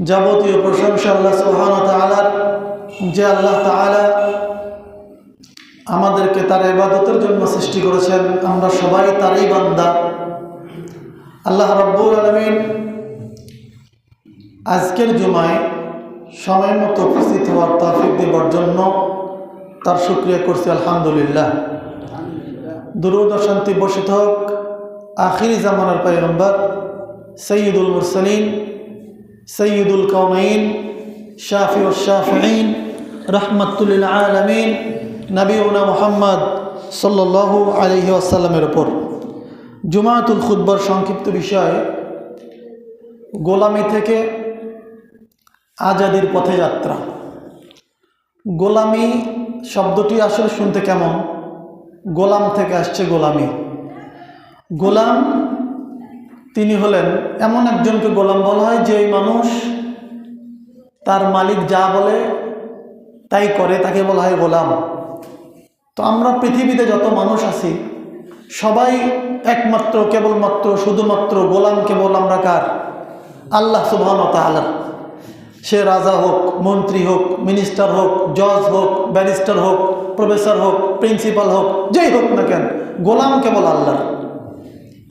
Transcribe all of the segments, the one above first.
যাবতীয় প্রশংসা আল্লাহ সুবহানাহু ওয়া তাআলার, যে আল্লাহ তাআলা আমাদেরকে তার ইবাদতের জন্য সৃষ্টি করেছেন। আমরা সবাই তারই বান্দা। আল্লাহ রাব্বুল আলামিন আজকের জুমায় সময় মতো উপস্থিত হওয়ার তৌফিক দেওয়ার জন্য তার শুকরিয়া করছি আলহামদুলিল্লাহ। দুরূদ ও শান্তি বর্ষিত হোক আখিরি জামানার পয়গম্বর সৈয়দুল মুরসালিন, সৈয়দুল কাউনাইন, শাফিউশ শাফিঈন, রাহমাতুল লিল আলামিন নবীনা মুহাম্মদ সাল্লাল্লাহু আলাইহি ওয়াসাল্লামের উপর। জুমাতুল খুতবার সংক্ষিপ্ত বিষয়, গোলামি থেকে আজাদির পথে যাত্রা। গোলামি শব্দটি আসলে শুনতে কেমন? গোলাম থেকে আসছে গোলামি। গোলাম তিনি হলেন এমন একজনকে গোলাম বলা হয় যে মানুষ তার মালিক যা বলে তাই করে, তাকে বলা হয় গোলাম। তো আমরা পৃথিবীতে যত মানুষ আছি সবাই একমাত্র কেবলমাত্র শুধুমাত্র গোলাম কেবল আমরা কার? আল্লাহ সুবহানাহু ওয়া তাআলা। সে রাজা হোক, মন্ত্রী হোক, মিনিস্টার হোক, জজ হোক, ব্যারিস্টার হোক, প্রফেসর হোক, প্রিন্সিপাল হোক, যেই হোক না কেন, গোলাম কেবল আল্লাহর।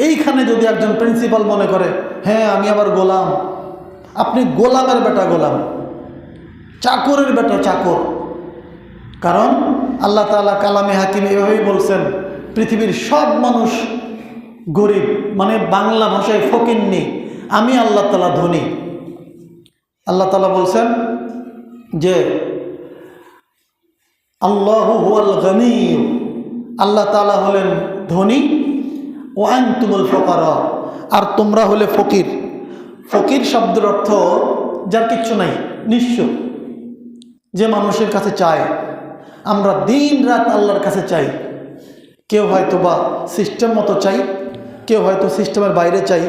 এইখানে যদি একজন প্রিন্সিপাল মনে করে হ্যাঁ আমি আবার গোলাম, আপনি গোলামের বেটা গোলাম, চাকরের বেটা চাকর। কারণ আল্লাহ তাআলা কালামে হাকিম এভাবেই বলছেন, পৃথিবীর সব মানুষ গরিব, মানে বাংলা ভাষায় ফকিন্নি, আমি আল্লাহ তাআলা ধনী। আল্লাহ তাআলা বলছেন যে আল্লাহু হুয়াল গনি, আল্লাহ তাআলা হলেন ধনী, ও আনতুমুল ফুকারা, আর তোমরা হলে ফকির। ফকির শব্দের অর্থ যার কিচ্ছু নাই, নিঃস্ব, যে মানুষের কাছে চায়। আমরা দিন রাত আল্লাহর কাছে চাই। কেউ হয়তো বা সিস্টেম মতো চাই, কেউ হয়তো সিস্টেমের বাইরে চাই।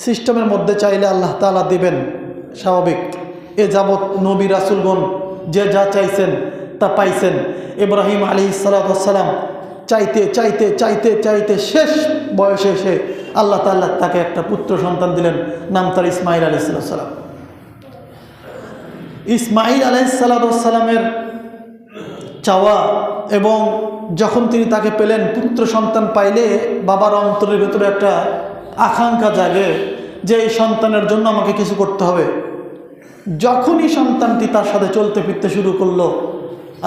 সিস্টেমের মধ্যে চাইলে আল্লাহ তাআলা দিবেন, স্বাভাবিক। এ যাবৎ নবী রাসূলগণ যে যা চাইছেন তা পাইছেন। ইব্রাহিম আলাইহিস সালাতু ওয়াস সালাম চাইতে চাইতে চাইতে চাইতে শেষ বয়সে এসে আল্লাহ তাআলা তাকে একটা পুত্র সন্তান দিলেন, নাম তার ইসমাঈল আলাইহিস সালাম। ইসমাঈল আলাইহিস সালামের চাওয়া এবং যখন তিনি তাকে পেলেন, পুত্র সন্তান পাইলে বাবার অন্তরের ভেতরে একটা আকাঙ্ক্ষা জাগে যে এই সন্তানের জন্য আমাকে কিছু করতে হবে। যখনই সন্তানটি তার সাথে চলতে ফিরতে শুরু করলো,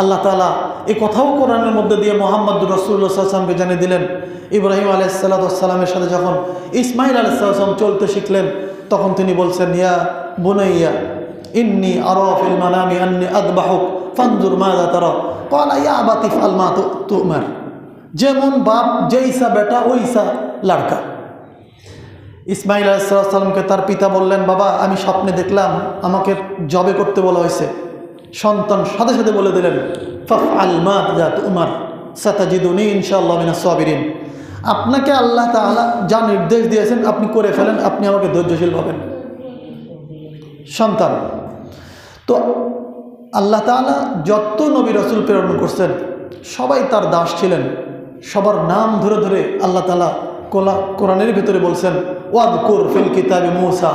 আল্লাহ তাআলা এই কথাও কোরআনের মধ্যে দিয়ে মুহাম্মদুর রাসূলুল্লাহ সাল্লাল্লাহু আলাইহি ওয়াসাল্লামকে জানিয়ে দিলেন। ইব্রাহিম আলাইহিস সালামের সাথে যখন ইসমাঈল আলাইহিস সালাম চলতে শিখলেন, তখন তিনি বলছেন, ইয়া বুনাইয়া ইন্নী আরা ফিল মানামি আন্নী আযবাহুক ফানজুর মাযা তারা ক্বালা ইয়া আবাতি ইফআল মা তু'মার। যেমন বাপ যেইসা বেটা ওইসা লড়কা। ইসমাঈল আলাইহিস সালামকে তার পিতা বললেন, বাবা আমি স্বপ্নে দেখলাম আমাকে জবে করতে বলা হয়েছে। সন্তান সাথে সাথে বলে দিলেন, ফাফআল মা তু'মার সাতাজিদুনি ইনশাআল্লাহ মিনাস সাবিরিন। আপনাকে আল্লাহ তাআলা যা নির্দেশ দিয়েছেন আপনি করে ফেলেন, আপনি আমাকে ধৈর্যশীল পাবেন। সন্তান তো আল্লাহ তাআলা যত নবী রাসূল প্রেরণ করছেন সবাই তার দাস ছিলেন। সবার নাম ধরে ধরে আল্লাহ তাআলা কোরআনের ভিতরে বলছেন, ওয়াযকুর ফিল কিতাবি মূসা,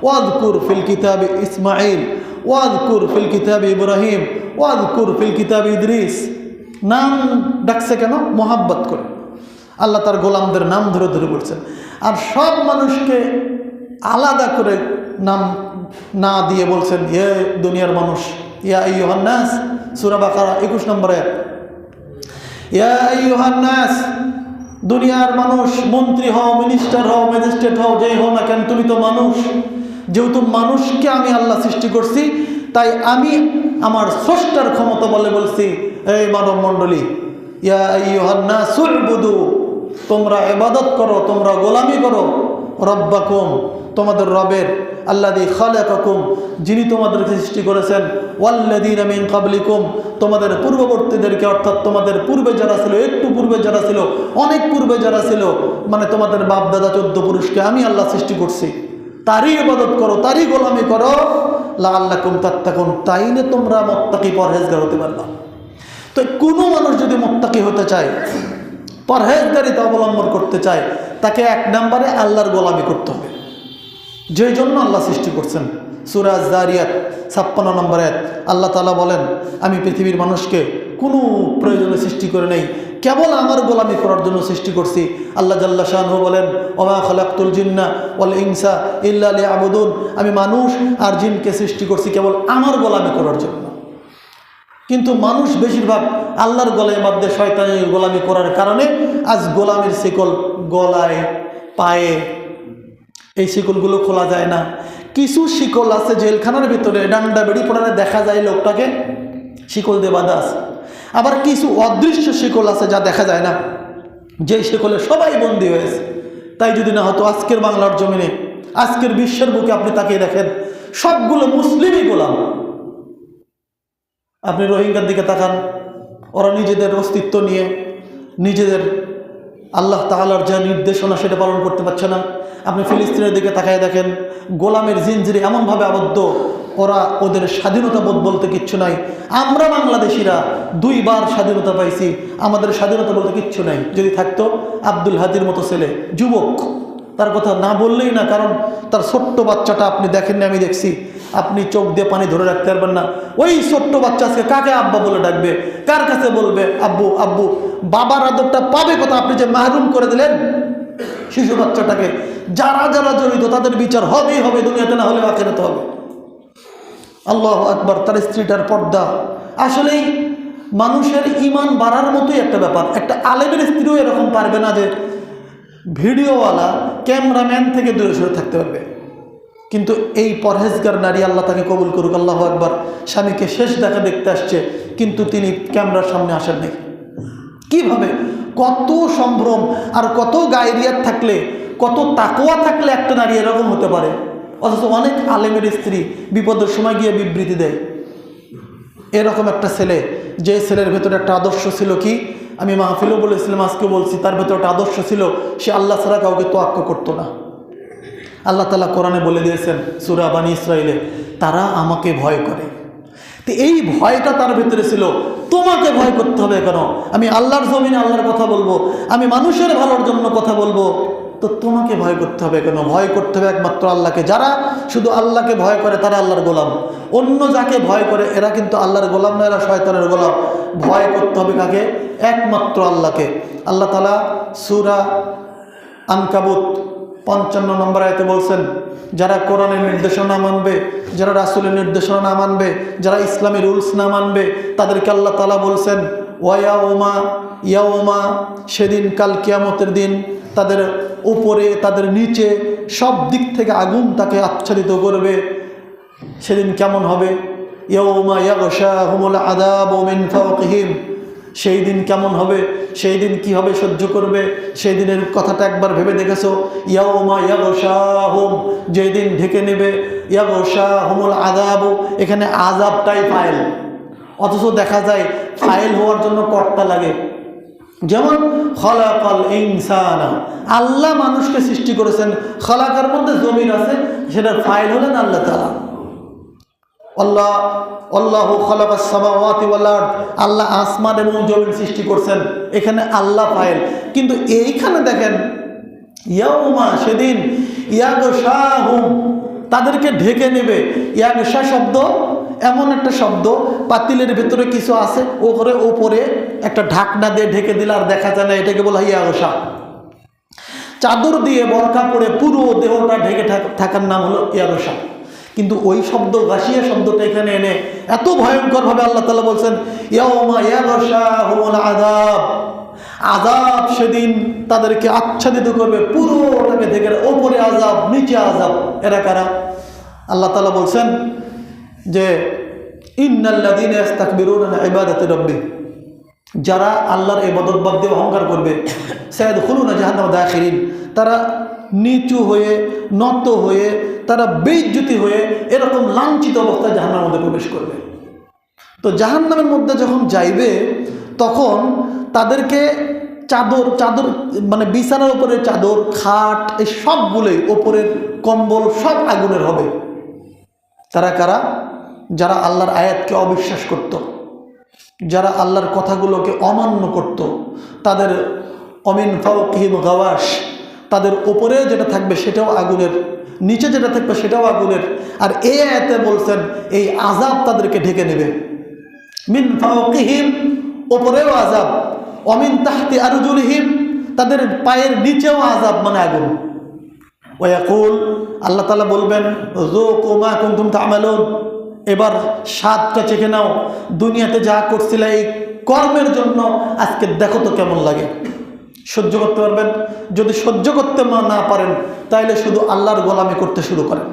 ওয়াযকুর ফিল কিতাবি ইসমাঈল, ওয়াযকুর ফিল কিতাবি ইব্রাহিম, ওয়াযকুর ফিল কিতাবি ইদ্রিস। নাম ডাকছে কেন? মোহাব্বত করে। আল্লাহ তার গোলামদের নাম ধরে ধরে বলছেন। আর সব মানুষকে আলাদা করে নাম না দিয়ে বলছেন, হে দুনিয়ার মানুষ, ইয়া আইয়ুহান নাস, সূরা বাকারা 21 নম্বর আয়াত। ইয়া আইয়ুহান নাস, দুনিয়ার মানুষ, মন্ত্রী হও, মিনিস্টার হও, ম্যাজিস্ট্রেট হও, যেই হও না কেন, তুমি তো মানুষ। যেহেতু মানুষকে আমি আল্লাহ সৃষ্টি করছি, তাই আমি আমার স্রষ্টার ক্ষমতা বলে বলছি, এই মানব মণ্ডলী, ইয়া আইয়ুহান নাস উবুদু, তোমরা ইবাদত করো, তোমরা গোলামি করো, রব্বাকুম, তোমাদের রবের, আল্লাযী খালাকাকুম, যিনি তোমাদেরকে সৃষ্টি করেছেন, ওয়াল্লাযীনা মিন ক্বাবলিকুম, তোমাদের পূর্ববর্তীদেরকে, অর্থাৎ তোমাদের পূর্বে যারা ছিল, একটু পূর্বে যারা ছিল, অনেক পূর্বে যারা ছিল, মানে তোমাদের বাপ দাদা 14 পুরুষকে আমি আল্লাহ সৃষ্টি করছি, তারই ইবাদত করো, তারই গোলামি করো, লাআল্লাকুম তাত্তাকুন, তাইলে তোমরা মুত্তাকি পরহেজগার হতে পারবা। তো কোনো মানুষ যদি মুত্তাকি হতে চায়, পরহেজগারিতা অবলম্বন করতে চায়, তাকে 1 নম্বরে আল্লাহর গোলামি করতে হবে, যেই জন্য আল্লাহ সৃষ্টি করছেন। সূরা যারিয়াত 56 নম্বর আয়াত আল্লাহ তাআলা বলেন, আমি পৃথিবীর মানুষকে কোনো প্রয়োজনে সৃষ্টি করে নেই, কেবল আমার গোলামি করার জন্য সৃষ্টি করছি। আল্লাহ জাল্লা শানহু বলেন, ওমা খালাকতুল জিন্না ওয়াল ইনসা ইল্লা লিয়াবুদুন, আমি মানুষ আর জিনকে সৃষ্টি করছি কেবল আমার গোলামি করার জন্য। কিন্তু মানুষ বেশিরভাগ আল্লাহর গলায় বাধ্যে শয়তানের গোলামি করার কারণে আজ গোলামের শিকল গলায় পায়ে, এই শিকলগুলো খোলা যায় না। কিছু শিকল আছে জেলখানার ভিতরে ডান্ডা বেড়ি পড়ানো দেখা যায় লোকটাকে শিকল দিয়ে বাঁধা আছে, আবার কিছু অদৃশ্য শিকল আছে যা দেখা যায় না, যে শিকলে সবাই বন্দী হয়েছে। তাই যদি না হতো আজকের বাংলার জমিনে, আজকের বিশ্বের বুকে আপনি তাকিয়ে দেখেন সবগুলো মুসলিমই গোলাম। আপনি রোহিঙ্গার দিকে তাকান, ওরা নিজেদের অস্তিত্ব নিয়ে নিজেদের আল্লাহ তাআলার যা নির্দেশনা সেটা পালন করতে পারছে না। আপনি ফিলিস্তিনের দিকে তাকায় দেখেন, গোলামের জিনজিরে এমনভাবে আবদ্ধ, ওরা ওদের স্বাধীনতা বোধ বলতে কিচ্ছু নাই। আমরা বাংলাদেশিরা 2 বার স্বাধীনতা পাইছি, আমাদের স্বাধীনতা বলতে কিচ্ছু নাই। যদি থাকতো আব্দুল হাদির মতো ছেলে, যুবক, তার কথা না বললেই না, কারণ তার ছোট্ট বাচ্চাটা আপনি দেখেননি, আমি দেখছি, আপনি চোখ দিয়ে পানি ধরে রাখতে পারবেন না। ওই ছোট্ট বাচ্চা আজকে কাকে আব্বা বলে ডাকবে, কার কাছে বলবে আব্বু আব্বু? বাবার আদরটা পাবে কথা? আপনি যে মাহরুম করে দিলেন শিশু বাচ্চাটাকে। যারা যারা জড়িত তাদের বিচার হবেই হবে, দুনিয়াতে না হলে আখিরাতে হবে। আল্লাহু আকবার। তার স্ত্রীটার পর্দা, আসলেই মানুষের ঈমান বাড়ার মতোই একটা ব্যাপার। একটা আলেমের স্ত্রীও এরকম পারবে না যে ভিডিওওয়ালা ক্যামেরাম্যান থেকে দূরে সরে থাকতে পারবে। কিন্তু এই পরহেজগার নারী, আল্লাহ তাকে কবুল করুক, আল্লাহু আকবার, স্বামীকে শেষ দেখা দেখতে আসছে কিন্তু তিনি ক্যামেরার সামনে আসেন নাই। কিভাবে? কত সম্ভ্রম আর কত গায়রিয়াত থাকলে, কত তাকওয়া থাকলে একটা নারী এরকম হতে পারে? অথচ অনেক আলেমের স্ত্রী বিপদের সময় গিয়ে বিবৃতি দেয়। এরকম একটা ছেলে, যে ছেলের ভেতরে একটা আদর্শ ছিল, কি আমি মাহফিলও বলেছিলাম, আজকে বলছি, তার ভেতরে একটা আদর্শ ছিল, সে আল্লাহ ছাড়া কাউকে তোয়াক্কা করতো না। আল্লাহ তাআলা কোরআনে বলে দিয়েছেন সূরা বানী ইসরাঈলে, তারা আমাকে ভয় করে। তো এই ভয়টা তার ভিতরে ছিল। তোমাকে ভয় করতে হবে কেন? আমি আল্লাহর জমিনে আল্লাহর কথা বলবো, আমি মানুষের ভালোর জন্য কথা বলবো, তো তোমাকে ভয় করতে হবে কেন? ভয় করতে হবে একমাত্র আল্লাহকে। যারা শুধু আল্লাহকে ভয় করে তারা আল্লাহর গোলাম। অন্য যাকে ভয় করে এরা কিন্তু আল্লাহর গোলাম না, এরা শয়তানের গোলাম। ভয় করতে হবে কাকে? একমাত্র আল্লাহকে। আল্লাহ তাআলা সূরা আনকাবুত 55 নম্বর আয়াতে বলছেন, যারা কোরআনের নির্দেশনা মানবে, যারা রাসূলের নির্দেশনা না মানবে, যারা ইসলামী রুলস না মানবে, তাদেরকে আল্লাহ তাআলা বলছেন ওয়ায়াউমা ইয়াউমা, সেদিন কাল কিয়ামতের দিন তাদের উপরে তাদের নিচে সব দিক থেকে আগুন তাকে আচ্ছাদিত করবে। সেদিন কেমন হবে? ইয়াউমা ইয়াগশাহুমুল আযাবু মিন ফাওকিহিম, সেই দিন কেমন হবে? সেই দিন কি হবে সহ্য করবে? সেই দিনের কথাটা একবার ভেবে দেখেছো? ইয়াউমা ইয়াগশাহুম, যেই দিন ঢেকে নেবে, ইয়াগশাহুমুল আযাবু, এখানে আযাবটাই ফাইল, অথচ দেখা যায় ফাইল হওয়ার জন্য কর্তা লাগে। যেমন খলাকাল ইনসানা, আল্লাহ মানুষকে সৃষ্টি করেছেন, খলাকার মধ্যে জমির আছে, সেটার ফাইল হলেন আল্লাহ তাআলা। আল্লাহু খালাকাস সামাওয়াতি ওয়াল আরদ, আল্লাহ আসমান এবং জমিন সৃষ্টি করছেন, এখানে আল্লাহ ফাইল। কিন্তু এইখানে দেখেন ইয়াউমা, সেদিন, ইয়াগশাহুম, তাদেরকে ঢেকে নেবে। ইয়াগশা শব্দ এমন একটা শব্দ, পাতিলের ভেতরে কিছু আছে, ওপরে একটা ঢাকনা দিয়ে ঢেকে দিলে আর দেখা যায় না, এটাকে বলা হয় ইয়াগশা। চাদর দিয়ে বরকা পরে পুরো দেহটা ঢেকে থাকার নাম হলো ইয়াগশা। কিন্তু ওই শব্দ, গাশিয়া শব্দটা এখানে এনে এত ভয়ঙ্করভাবে আল্লাহ তাআলা বলছেন ইয়াউমা ইয়াগশাহুমুল আযাব, আযাব সেদিন তাদেরকে আচ্ছাদিত করবে, পুরোটাকে ঢেকে, ওপরে আযাব নিচে আযাব। এরা কারা? আল্লাহ তাআলা বলছেন যে ইন্নাল্লাযীনা ইস্তাকবিরুনা আন ইবাদাতি রাব্বি, যারা আল্লাহর ইবাদত বাদ দিয়ে অহংকার করবে, সায়াদখুলুনা জাহান্নামা দাখিরিন, তারা নিচু হয়ে, নত হয়ে, তারা বেইজ্জতি হয়ে, এরকম লাঞ্ছিত অবস্থায় জাহান্নামের মধ্যে প্রবেশ করবে। তো জাহান্নামের মধ্যে যখন যাইবে তখন তাদেরকে চাদর মানে বিছানার উপরে চাদর, খাট, এই সবগুলোই, ওপরের কম্বল সব আগুনের হবে। তারা কারা? যারা আল্লাহর আয়াতকে অবিশ্বাস করত, যারা আল্লাহর কথাগুলোকে অমান্য করত, তাদের অমিন ফাওকিহিম গাওয়াশ, তাদের ওপরে যেটা থাকবে সেটাও আগুনের নিচে যেটা থাকবে সেটাও আগুনের। আর এই আয়াতে বলছেন এই আযাব তাদেরকে ঢেকে নেবে। মিন ফাওকিহিম, ওপরেও আযাব, অমিন তাহতি আরজুলিহিম, তাদের পায়ের নিচেও আযাব মানে আগুন। ওয়াকুল, আল্লাহ তাআলা বলবেন যুকু মা কুনতুম তা'মালুন, এবার স্বাদটা চেখে নাও, দুনিয়াতে যা করছিলে এই কর্মের জন্য আজকে দেখো তো কেমন লাগে। সহ্য করতে পারবেন? যদি সহ্য করতে না পারেন তাহলে শুধু আল্লাহর গোলামি করতে শুরু করেন।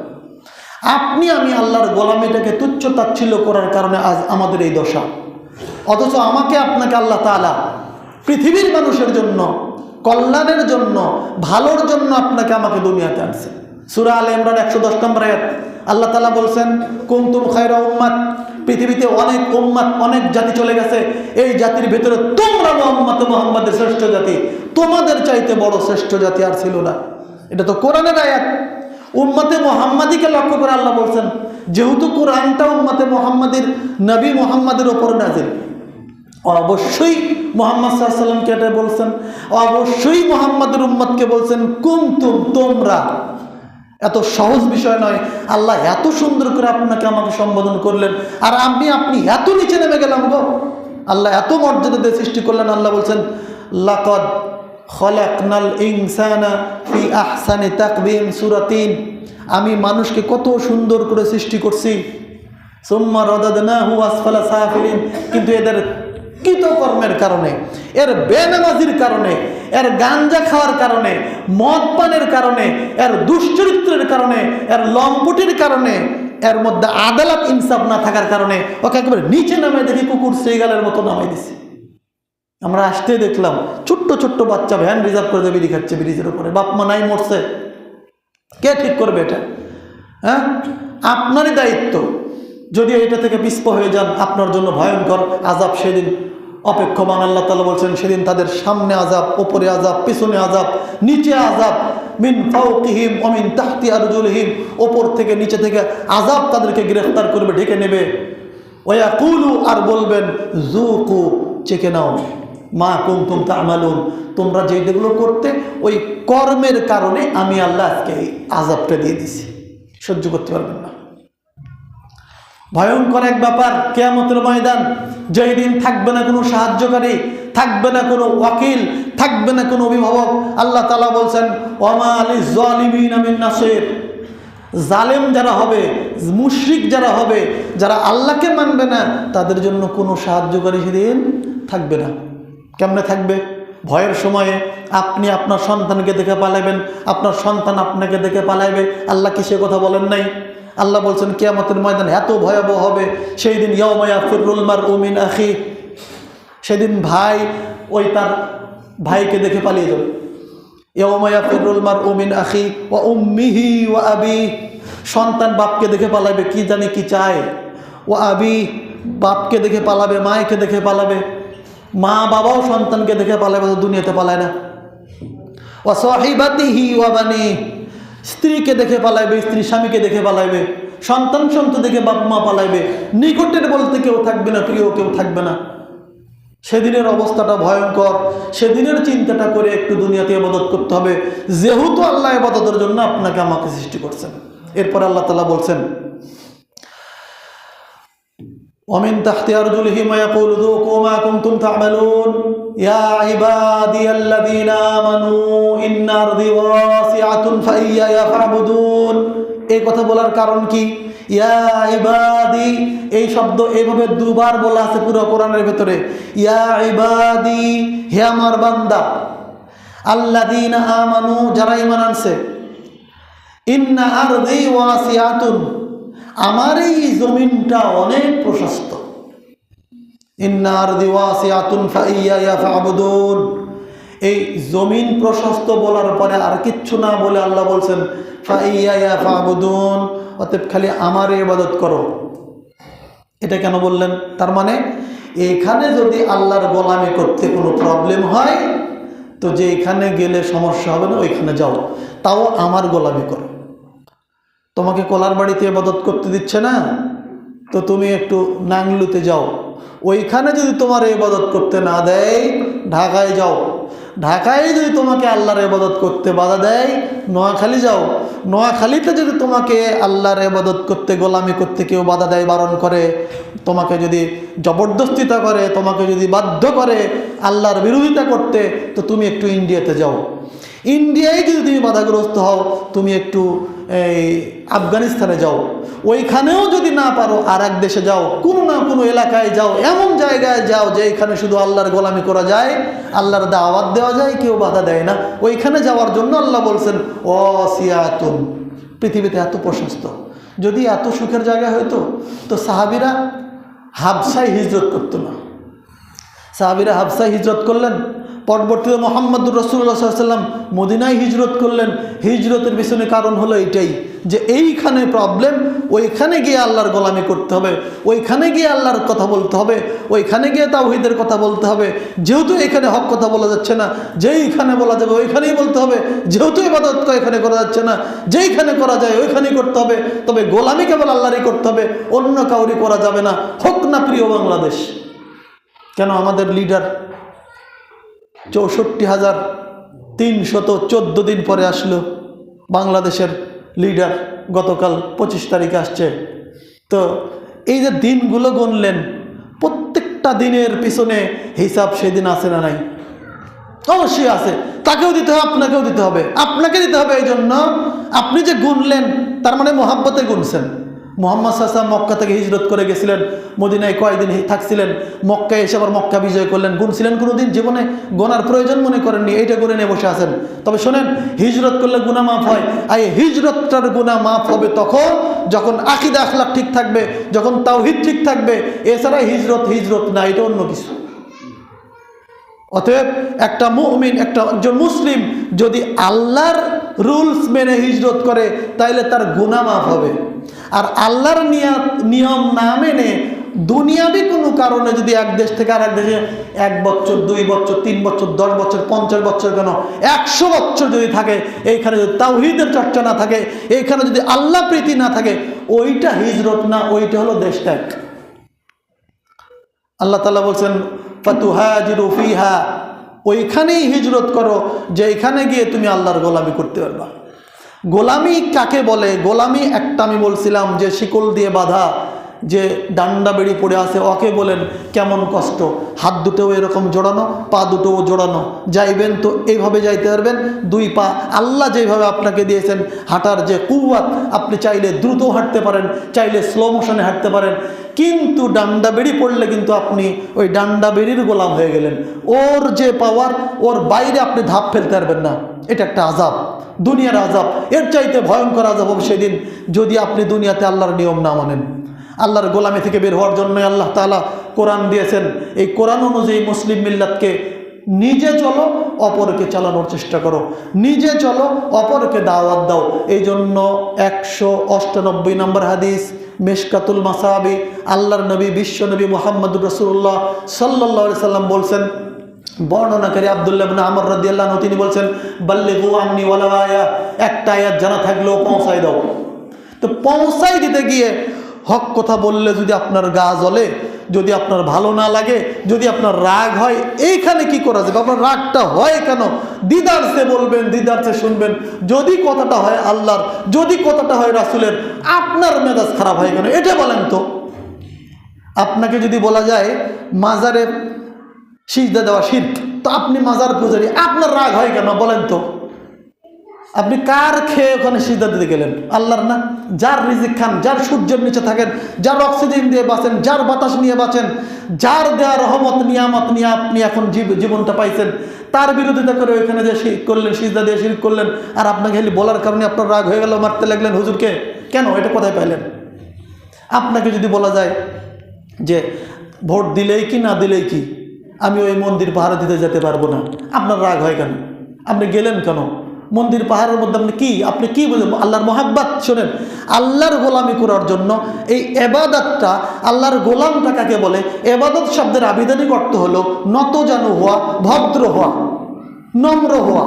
আমি আল্লাহর গোলামিটাকে তুচ্ছ তাচ্ছিল্য করার কারণে আজ আমাদের এই দশা। অথচ আমাকে আপনাকে আল্লাহ তাআলা পৃথিবীর মানুষের জন্য, কল্যাণের জন্য, ভালোর জন্য আপনাকে আমাকে দুনিয়াতে আনছে। সূরা আলে ইমরান 110 নম্বর আয়াত আল্লাহ তাআলা বলছেন কুনতুম খায়রা উম্মাত, পৃথিবীতে অনেক উম্মাত, অনেক জাতি চলে গেছে, এই জাতির ভিতরে তোমরা উম্মতে মুহাম্মাদের শ্রেষ্ঠ জাতি, তোমাদের চাইতে বড় শ্রেষ্ঠ জাতি আর ছিল না। এটা তো কোরআনের আয়াত। উম্মতে মুহাম্মাদিকে লক্ষ্য করে আল্লাহ বলছেন, যেহেতু কোরআনটা উম্মতে মুহাম্মাদির, নবী মুহাম্মাদের ওপর নাজিল, অবশ্যই মুহাম্মদ সাল্লাল্লাহু আলাইহি ওয়াসাল্লামকে এটা বলছেন, অবশ্যই মুহাম্মাদের উম্মতকে বলছেন কুনতুম, তোমরা। এত সহজ বিষয় নয়। আল্লাহ এত সুন্দর করে আপনাকে আমাকে সম্বোধন করলেন, আর আপনি এত নিচে নেমে গেলাম গো। আল্লাহ এত মর্যাদা দিয়ে সৃষ্টি করলেন। আল্লাহ বলছেন লাকাদ খলাকনাল ইনসানা ফি আহসানি তাকবীম, সূরা 3। আমি মানুষকে কত সুন্দর করে সৃষ্টি করছি। সুম্মা রাদাদনাহু আসফালা সাফিলিন, কিন্তু এদের কৃতকর্মের কারণে, এর বেনামাজির কারণে, এর গাঞ্জা খাওয়ার কারণে, মদ পানের কারণে, এর দুশ্চরিত্রের কারণে, এর লম্পটের কারণে, এর মধ্যে আদালত ইনসাফ না থাকার কারণে ওকে একেবারে নিচে নামাই দেখি কুকুর শ্রীগালের মতো নামাই দিছে। আমরা আসতে দেখলাম ছোট্ট ছোট্ট বাচ্চা ভ্যান রিজার্ভ করে বিড়ি খাচ্ছে ব্রিজের উপরে, বাপ মা নাই, মরছে। কে ঠিক করবে এটা? হ্যাঁ, আপনারই দায়িত্ব। যদি এটা থেকে পিছপ হয়ে যান, আপনার জন্য ভয়ঙ্কর আযাব সেদিন অপেক্ষমান। আল্লাহ তাআলা বলছেন সেদিন তাদের সামনে আযাব, উপরে আযাব, পিছনে আযাব, নিচে আযাব। মিন ফাওকিহিম ওয়া মিন তাহতি আরজুলিহিম, উপর থেকে নিচে থেকে আযাব তাদেরকে গ্রেফতার করবে, ঢেকে নেবে। ওয়ায়াকুলু, আর বলবেন যুকু, চেখে নাও, মা কুনতুম তা'মালুন, তোমরা যেগুলো করতে ওই কর্মের কারণে আমি আল্লাহ আজকে এই আযাবটা দিয়ে দিছি। সহ্য করতে পারবেন না। ভয়ঙ্কর এক ব্যাপার কিয়ামতের ময়দান, যেই দিন থাকবে না কোনো সাহায্যকারী, থাকবে না কোনো ওয়াকিল, থাকবে না কোনো অভিভাবক। আল্লাহ তাআলা বলছেন ওয়ামা লিয-যালিমিনা মিন নাসির, জালেম যারা হবে, মুশরিক যারা হবে, যারা আল্লাহকে মানবে না, তাদের জন্য কোনো সাহায্যকারী সেদিন থাকবে না। কেমনে থাকবে? ভয়ের সময়ে আপনি আপনার সন্তানকে দেখে পালাবেন, আপনার সন্তান আপনাকে দেখে পালাবে। আল্লাহ কি সে কথা বলেন নাই? আল্লাহ বলছেন কিয়ামতের ময়দান এত ভয়াবহ হবে সেই দিন, ইয়াউমা ইয়াফিরুল মারউ মিন আখি, সেদিন ভাই ওই তার ভাইকে দেখে পালিয়ে যাবে। ইয়াউমা ইয়াফিরুল মারউ মিন আখি ওয়া উম্মিহি ওয়া আবি, সন্তান বাপকে দেখে পালাবে, কি জানি কি চায়। ওয়া আবি, বাপকে দেখে পালাবে, মায়েকে দেখে পালাবে। মা বাবাও সন্তানকে দেখে পালাবে, দুনিয়াতে পালায় না। ওয়া সাহিবাতিহি ওয়া বানি, স্ত্রীকে দেখে পালাইবে, স্ত্রী স্বামীকে দেখে পালাইবে, সন্তান দেখে বাপ মা পালাইবে, নিকটের বলতে কেউ থাকবে না, প্রিয় কেউ থাকবে না। সেদিনের অবস্থাটা ভয়ঙ্কর। সেদিনের চিন্তাটা করে একটু দুনিয়াতে ইবাদত করতে হবে, যেহেতু আল্লাহ ইবাদতের জন্য আপনাকে আমাকে সৃষ্টি করছেন। এরপর আল্লাহ তাআলা বলছেন ومن تحت أرجلهم ويقول ذوقوا ما كنتم تعملون يا عبادي الذين آمنوا إن أرضي واسعة فإياي فاعبدون। এই কথা বলার কারণ কি? ইয়া ইবাদি, এই শব্দ এইভাবে দুবার বলা আছে পুরো কোরআনের ভিতরে। ইয়া ইবাদি, হে আমার বান্দা, আল্লাযীনা আমানু, যারা ঈমান আনছে, ইন্না আরদি ওয়াসিআতুন, আমার এই জমিনটা অনেক প্রশস্ত। ইন্না আরদি ওয়াসিআতুন ফাইয়ায়া ফা'বুদুন, এই জমিন প্রশস্ত বলার পরে আর কিচ্ছু না বলে আল্লাহ বলছেন ফাইয়ায়া ফা'বুদুন, অতএব খালি আমার ইবাদত করো। এটা কেন বললেন? তার মানে এখানে যদি আল্লাহর গোলামি করতে কোনো প্রবলেম হয় তো যে এখানে গেলে সমস্যা হবে না, ওইখানে যাও, তাও আমার গোলামি করো। তোমাকে কলার বাড়িতে ইবাদত করতে দিচ্ছে না, তো তুমি একটু নাংলুতে যাও। ওইখানে যদি তোমার ইবাদত করতে না দেয়, ঢাকায় যাও। ঢাকায় যদি তোমাকে আল্লাহর ইবাদত করতে বাধা দেয়, নোয়াখালী যাও, নোয়াখালীতে যদি তোমাকে আল্লাহর ইবাদত করতে, গোলামি করতে কেউ বাধা দেয়, বারণ করে, তোমাকে যদি জবরদস্তিতা করে, তোমাকে যদি বাধ্য করে আল্লাহর বিরোধিতা করতে, তো তুমি একটু ইন্ডিয়াতে যাও। ইন্ডিয়ায় যদি তুমি বাধাগ্রস্ত হও, তুমি একটু এই আফগানিস্তানে যাও। ওইখানেও যদি না পারো আর এক দেশে যাও, কোনো না কোনো এলাকায় যাও, এমন জায়গায় যাও যে এখানে শুধু আল্লাহর গোলামি করা যায়, আল্লাহর দাওয়াত দেওয়া যায়, কেউ বাধা দেয় না। ওইখানে যাওয়ার জন্য আল্লাহ বলছেন ওয়াসিয়াতুন, পৃথিবীতে এত প্রশস্ত। যদি এত সুখের জায়গা হতো তো সাহাবীরা হাবশায় হিজরত করতো না। সাহাবীরা হাবশায় হিজরত করলেন, পরবর্তীতে মুহাম্মদুর রাসূলুল্লাহ সাল্লাল্লাহু আলাইহি ওয়াসাল্লাম মদিনায় হিজরত করলেন। হিজরতের পিছনে কারণ হলো এইটাই যে এইখানে প্রবলেম, ওইখানে গিয়ে আল্লাহর গোলামি করতে হবে, ওইখানে গিয়ে আল্লাহর কথা বলতে হবে, ওইখানে গিয়ে তাওহীদের কথা বলতে হবে। যেহেতু এখানে হক কথা বলা যাচ্ছে না, যেইখানে বলা যাবে ওইখানেই বলতে হবে। যেহেতু ইবাদত এখানে করা যাচ্ছে না, যেইখানে করা যায় ওইখানেই করতে হবে। তবে গোলামি কেবল আল্লাহরই করতে হবে, অন্য কাউরি করা যাবে না, হোক না প্রিয় বাংলাদেশ। কেন আমাদের লিডার 64,314 দিন পরে আসলো, বাংলাদেশের লিডার গতকাল 25 তারিখে আসছে। তো এই যে দিনগুলো গুনলেন, প্রত্যেকটা দিনের পিছনে হিসাব সেদিন আছে না নাই? অবশ্যই আছে। তাকেও দিতে হবে, আপনাকেও দিতে হবে। আপনাকে দিতে হবে এই জন্য আপনি যে গুনলেন, তার মানে মোহাব্বতে গুনছেন। মুহাম্মদ সাল্লাল্লাহু আলাইহি ওয়াসাল্লাম মক্কা থেকে হিজরত করে গেছিলেন, মদিনায় কয়েকদিন থাকছিলেন, মক্কায় এসে আবার মক্কা বিজয় করলেন। গুনছিলেন কোনোদিন? জীবনে গোনার প্রয়োজন মনে করেননি, এইটা গুনে নিয়ে বসে আছেন। তবে শোনেন, হিজরত করলে গুনাহ মাফ হয়। আর এই হিজরতটার গুনাহ মাফ হবে তখন যখন আকীদা আখলাক ঠিক থাকবে, যখন তাওহীদ ঠিক থাকবে। এছাড়া হিজরত না, এটা অন্য কিছু। অতএব একটা মুমিন, একজন মুসলিম যদি আল্লাহর রুলস মেনে হিজরত করে তাইলে তার গুনাহ মাফ হবে। আর আল্লাহর নিয়ম না মেনে দুনিয়াবি কোনো কারণে যদি এক দেশ থেকে আর এক দেশে 1 বছর, 2 বছর, 3 বছর, 10 বছর, 50 বছর, কেন 100 বছর যদি থাকে, এইখানে যদি তাওহীদের চর্চা না থাকে, এইখানে যদি আল্লাহ প্রীতি না থাকে, ওইটা হিজরত না, ওইটা হলো দেশ ত্যাগ। আল্লাহ তাআলা বলছেন ফাতুহাজিরু ফিহা, ওইখানেই হিজরত করো যে এখানে গিয়ে তুমি আল্লাহর গোলামি করতে পারবা। গোলামি কাকে বলে? গোলামি একটা আমি বলছিলাম যে শিকল দিয়ে বাঁধা, যে ডান্ডা বেড়ি পড়ে আছে, ওকে বলেন কেমন কষ্ট। হাত দুটোও এরকম জোড়ানো, পা দুটোও জোড়ানো, যাইবেন তো এইভাবে যাইতে পারবেন। 2 পা আল্লাহ যেভাবে আপনাকে দিয়েছেন, হাঁটার যে কুওয়াত, আপনি চাইলে দ্রুত হাঁটতে পারেন, চাইলে স্লো মোশনে হাঁটতে পারেন। কিন্তু ডান্ডা বেড়ি পড়লে কিন্তু আপনি ওই ডান্ডা বেড়ির গোলাম হয়ে গেলেন। ওর যে পাওয়ার, ওর বাইরে আপনি ধাপ ফেলতে পারবেন না। এটা একটা আযাব, দুনিয়ার আযাব। এর চাইতে ভয়ঙ্কর আযাব হবে সেদিন যদি আপনি দুনিয়াতে আল্লাহর নিয়ম না মানেন। আল্লাহর গোলামি থেকে বের হওয়ার জন্যই আল্লাহ তাআলা কোরআন দিয়েছেন। এই কোরআন অনুযায়ী মুসলিম মিল্লাতকে নিজে চলো, অপরকে চালানোর চেষ্টা করো, নিজে চলো, অপরকে দাওয়াত দাও। এই জন্য 198 নম্বর হাদিস, মিশকাতুল মাসাবি, আল্লাহর নবী, বিশ্ব নবী মুহাম্মদুর রাসূলুল্লাহ সাল্লাল্লাহু আলাইহি সাল্লাম বলছেন, বর্ণনাকারী আব্দুল্লাহ ইবনে আমর রাদিয়াল্লাহু আনহু তিনি বলছেন, বাল্লিগু আন্নি ওয়ালাউ আয়া, একটা আয়াত জানা থাকলেও পৌঁছাই দাও। তো পৌঁছাই দিতে গিয়ে হক কথা বললে যদি আপনার গা জ্বলে, যদি আপনার ভালো না লাগে, যদি আপনার রাগ হয়, এইখানে কি করা যাবে? আপনার রাগটা হয় কেন? দিদারসে বলবেন, দিদারসে শুনবেন। যদি কথাটা হয় আল্লাহর, যদি কথাটা হয় রাসূলের, আপনার মেজাজ খারাপ হয় কেন? এটা বলেন তো। আপনাকে যদি বলা যায় মাজারে সিজদা দেওয়া শিরক, তো আপনি মাজার পূজারী, আপনার রাগ হয় কেন বলেন তো? আপনি কার খেয়ে ওখানে সিজদা দিতে গেলেন? আল্লাহর না? যার রিজিক খান, যার সূর্যের নিচে থাকেন, যার অক্সিজেন দিয়ে বাঁচেন, যার বাতাস নিয়ে বাঁচেন, যার দেওয়া রহমত নিয়ামত নিয়ে আপনি এখন জীবনটা পাইছেন, তার বিরোধিতা করে ওইখানে যে শিরক করলেন, সিজদা দিয়ে শিরক করলেন, আর আপনাকে খালি বলার কারণে আপনার রাগ হয়ে গেল, মারতে লাগলেন হুজুরকে। কেন? এটা কোথায় পাইলেন? আপনাকে যদি বলা যায় যে ভোট দিলেই কি না দিলেই কি, আমি ওই মন্দির পাহারা দিতে যেতে পারবো না, আপনার রাগ হয় কেন? আপনি গেলেন কেন? মন্দির পাহাড়ের মধ্যে আপনি কি বুঝেন? আল্লাহর মহাব্বত। শোনেন, আল্লাহর গোলামি করার জন্য এই ইবাদতটা, আল্লাহর গোলামটা কাকে বলে? ইবাদত শব্দের আবিধানিক অর্থ হলো নতজানু হওয়া, ভদ্র হওয়া, নম্র হওয়া।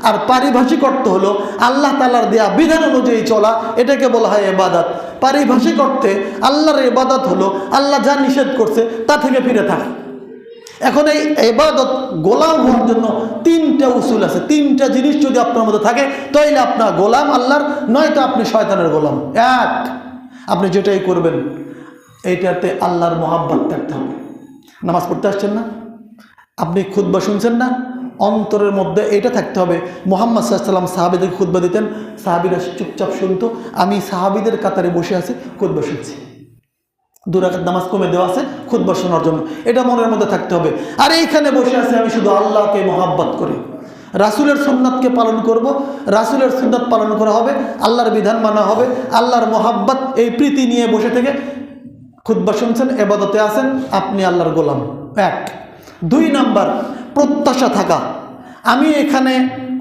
আর পারিভাষিক অর্থ হলো আল্লাহ তাআলার দেয়া বিধান অনুযায়ী চলা, এটাকে বলা হয় ইবাদত। পারিভাষিক অর্থে আল্লাহর ইবাদত হলো আল্লাহ যা নিষেধ করছে তা থেকে ফিরে থাকা। এখন এই ইবাদত গোলাম হওয়ার জন্য তিনটা উসুল আছে। তিনটা জিনিস যদি আপনার মধ্যে থাকে তাহলে আপনার গোলাম আল্লাহর, নয়তো আপনি শয়তানের গোলাম। এক, আপনি যেটাই করবেন এইটাতে আল্লাহর মহাব্বত থাকতে হবে। নামাজ পড়তে আসছেন না, আপনি খুতবা শুনছেন না, অন্তরের মধ্যে এটা থাকতে হবে। মুহাম্মদ সাল্লাল্লাহু আলাইহি ওয়াসাল্লাম সাহাবীদের খুতবা দিতেন, সাহাবীরা চুপচাপ শুনতো, আমি সাহাবীদের কাতারে বসে আছি, খুতবা শুনছি। 2 রাকাত নামাজ কমে দেওয়া আছে খুতবা শোনার জন্য, এটা মনের মধ্যে থাকতে হবে। আর এইখানে বসে আছে আমি শুধু আল্লাহকে মহাব্বত করি, রাসূলের সুন্নাতকে পালন করব, রাসূলের সুন্নাত পালন করা হবে, আল্লাহর বিধান মানা হবে, আল্লাহর মহাব্বত এই প্রীতি নিয়ে বসে থেকে খুতবা শুনছেন, ইবাদতে আছেন, আপনি আল্লাহর গোলাম। 1। 2 নাম্বার, প্রত্যাশা থাকা, আমি এখানে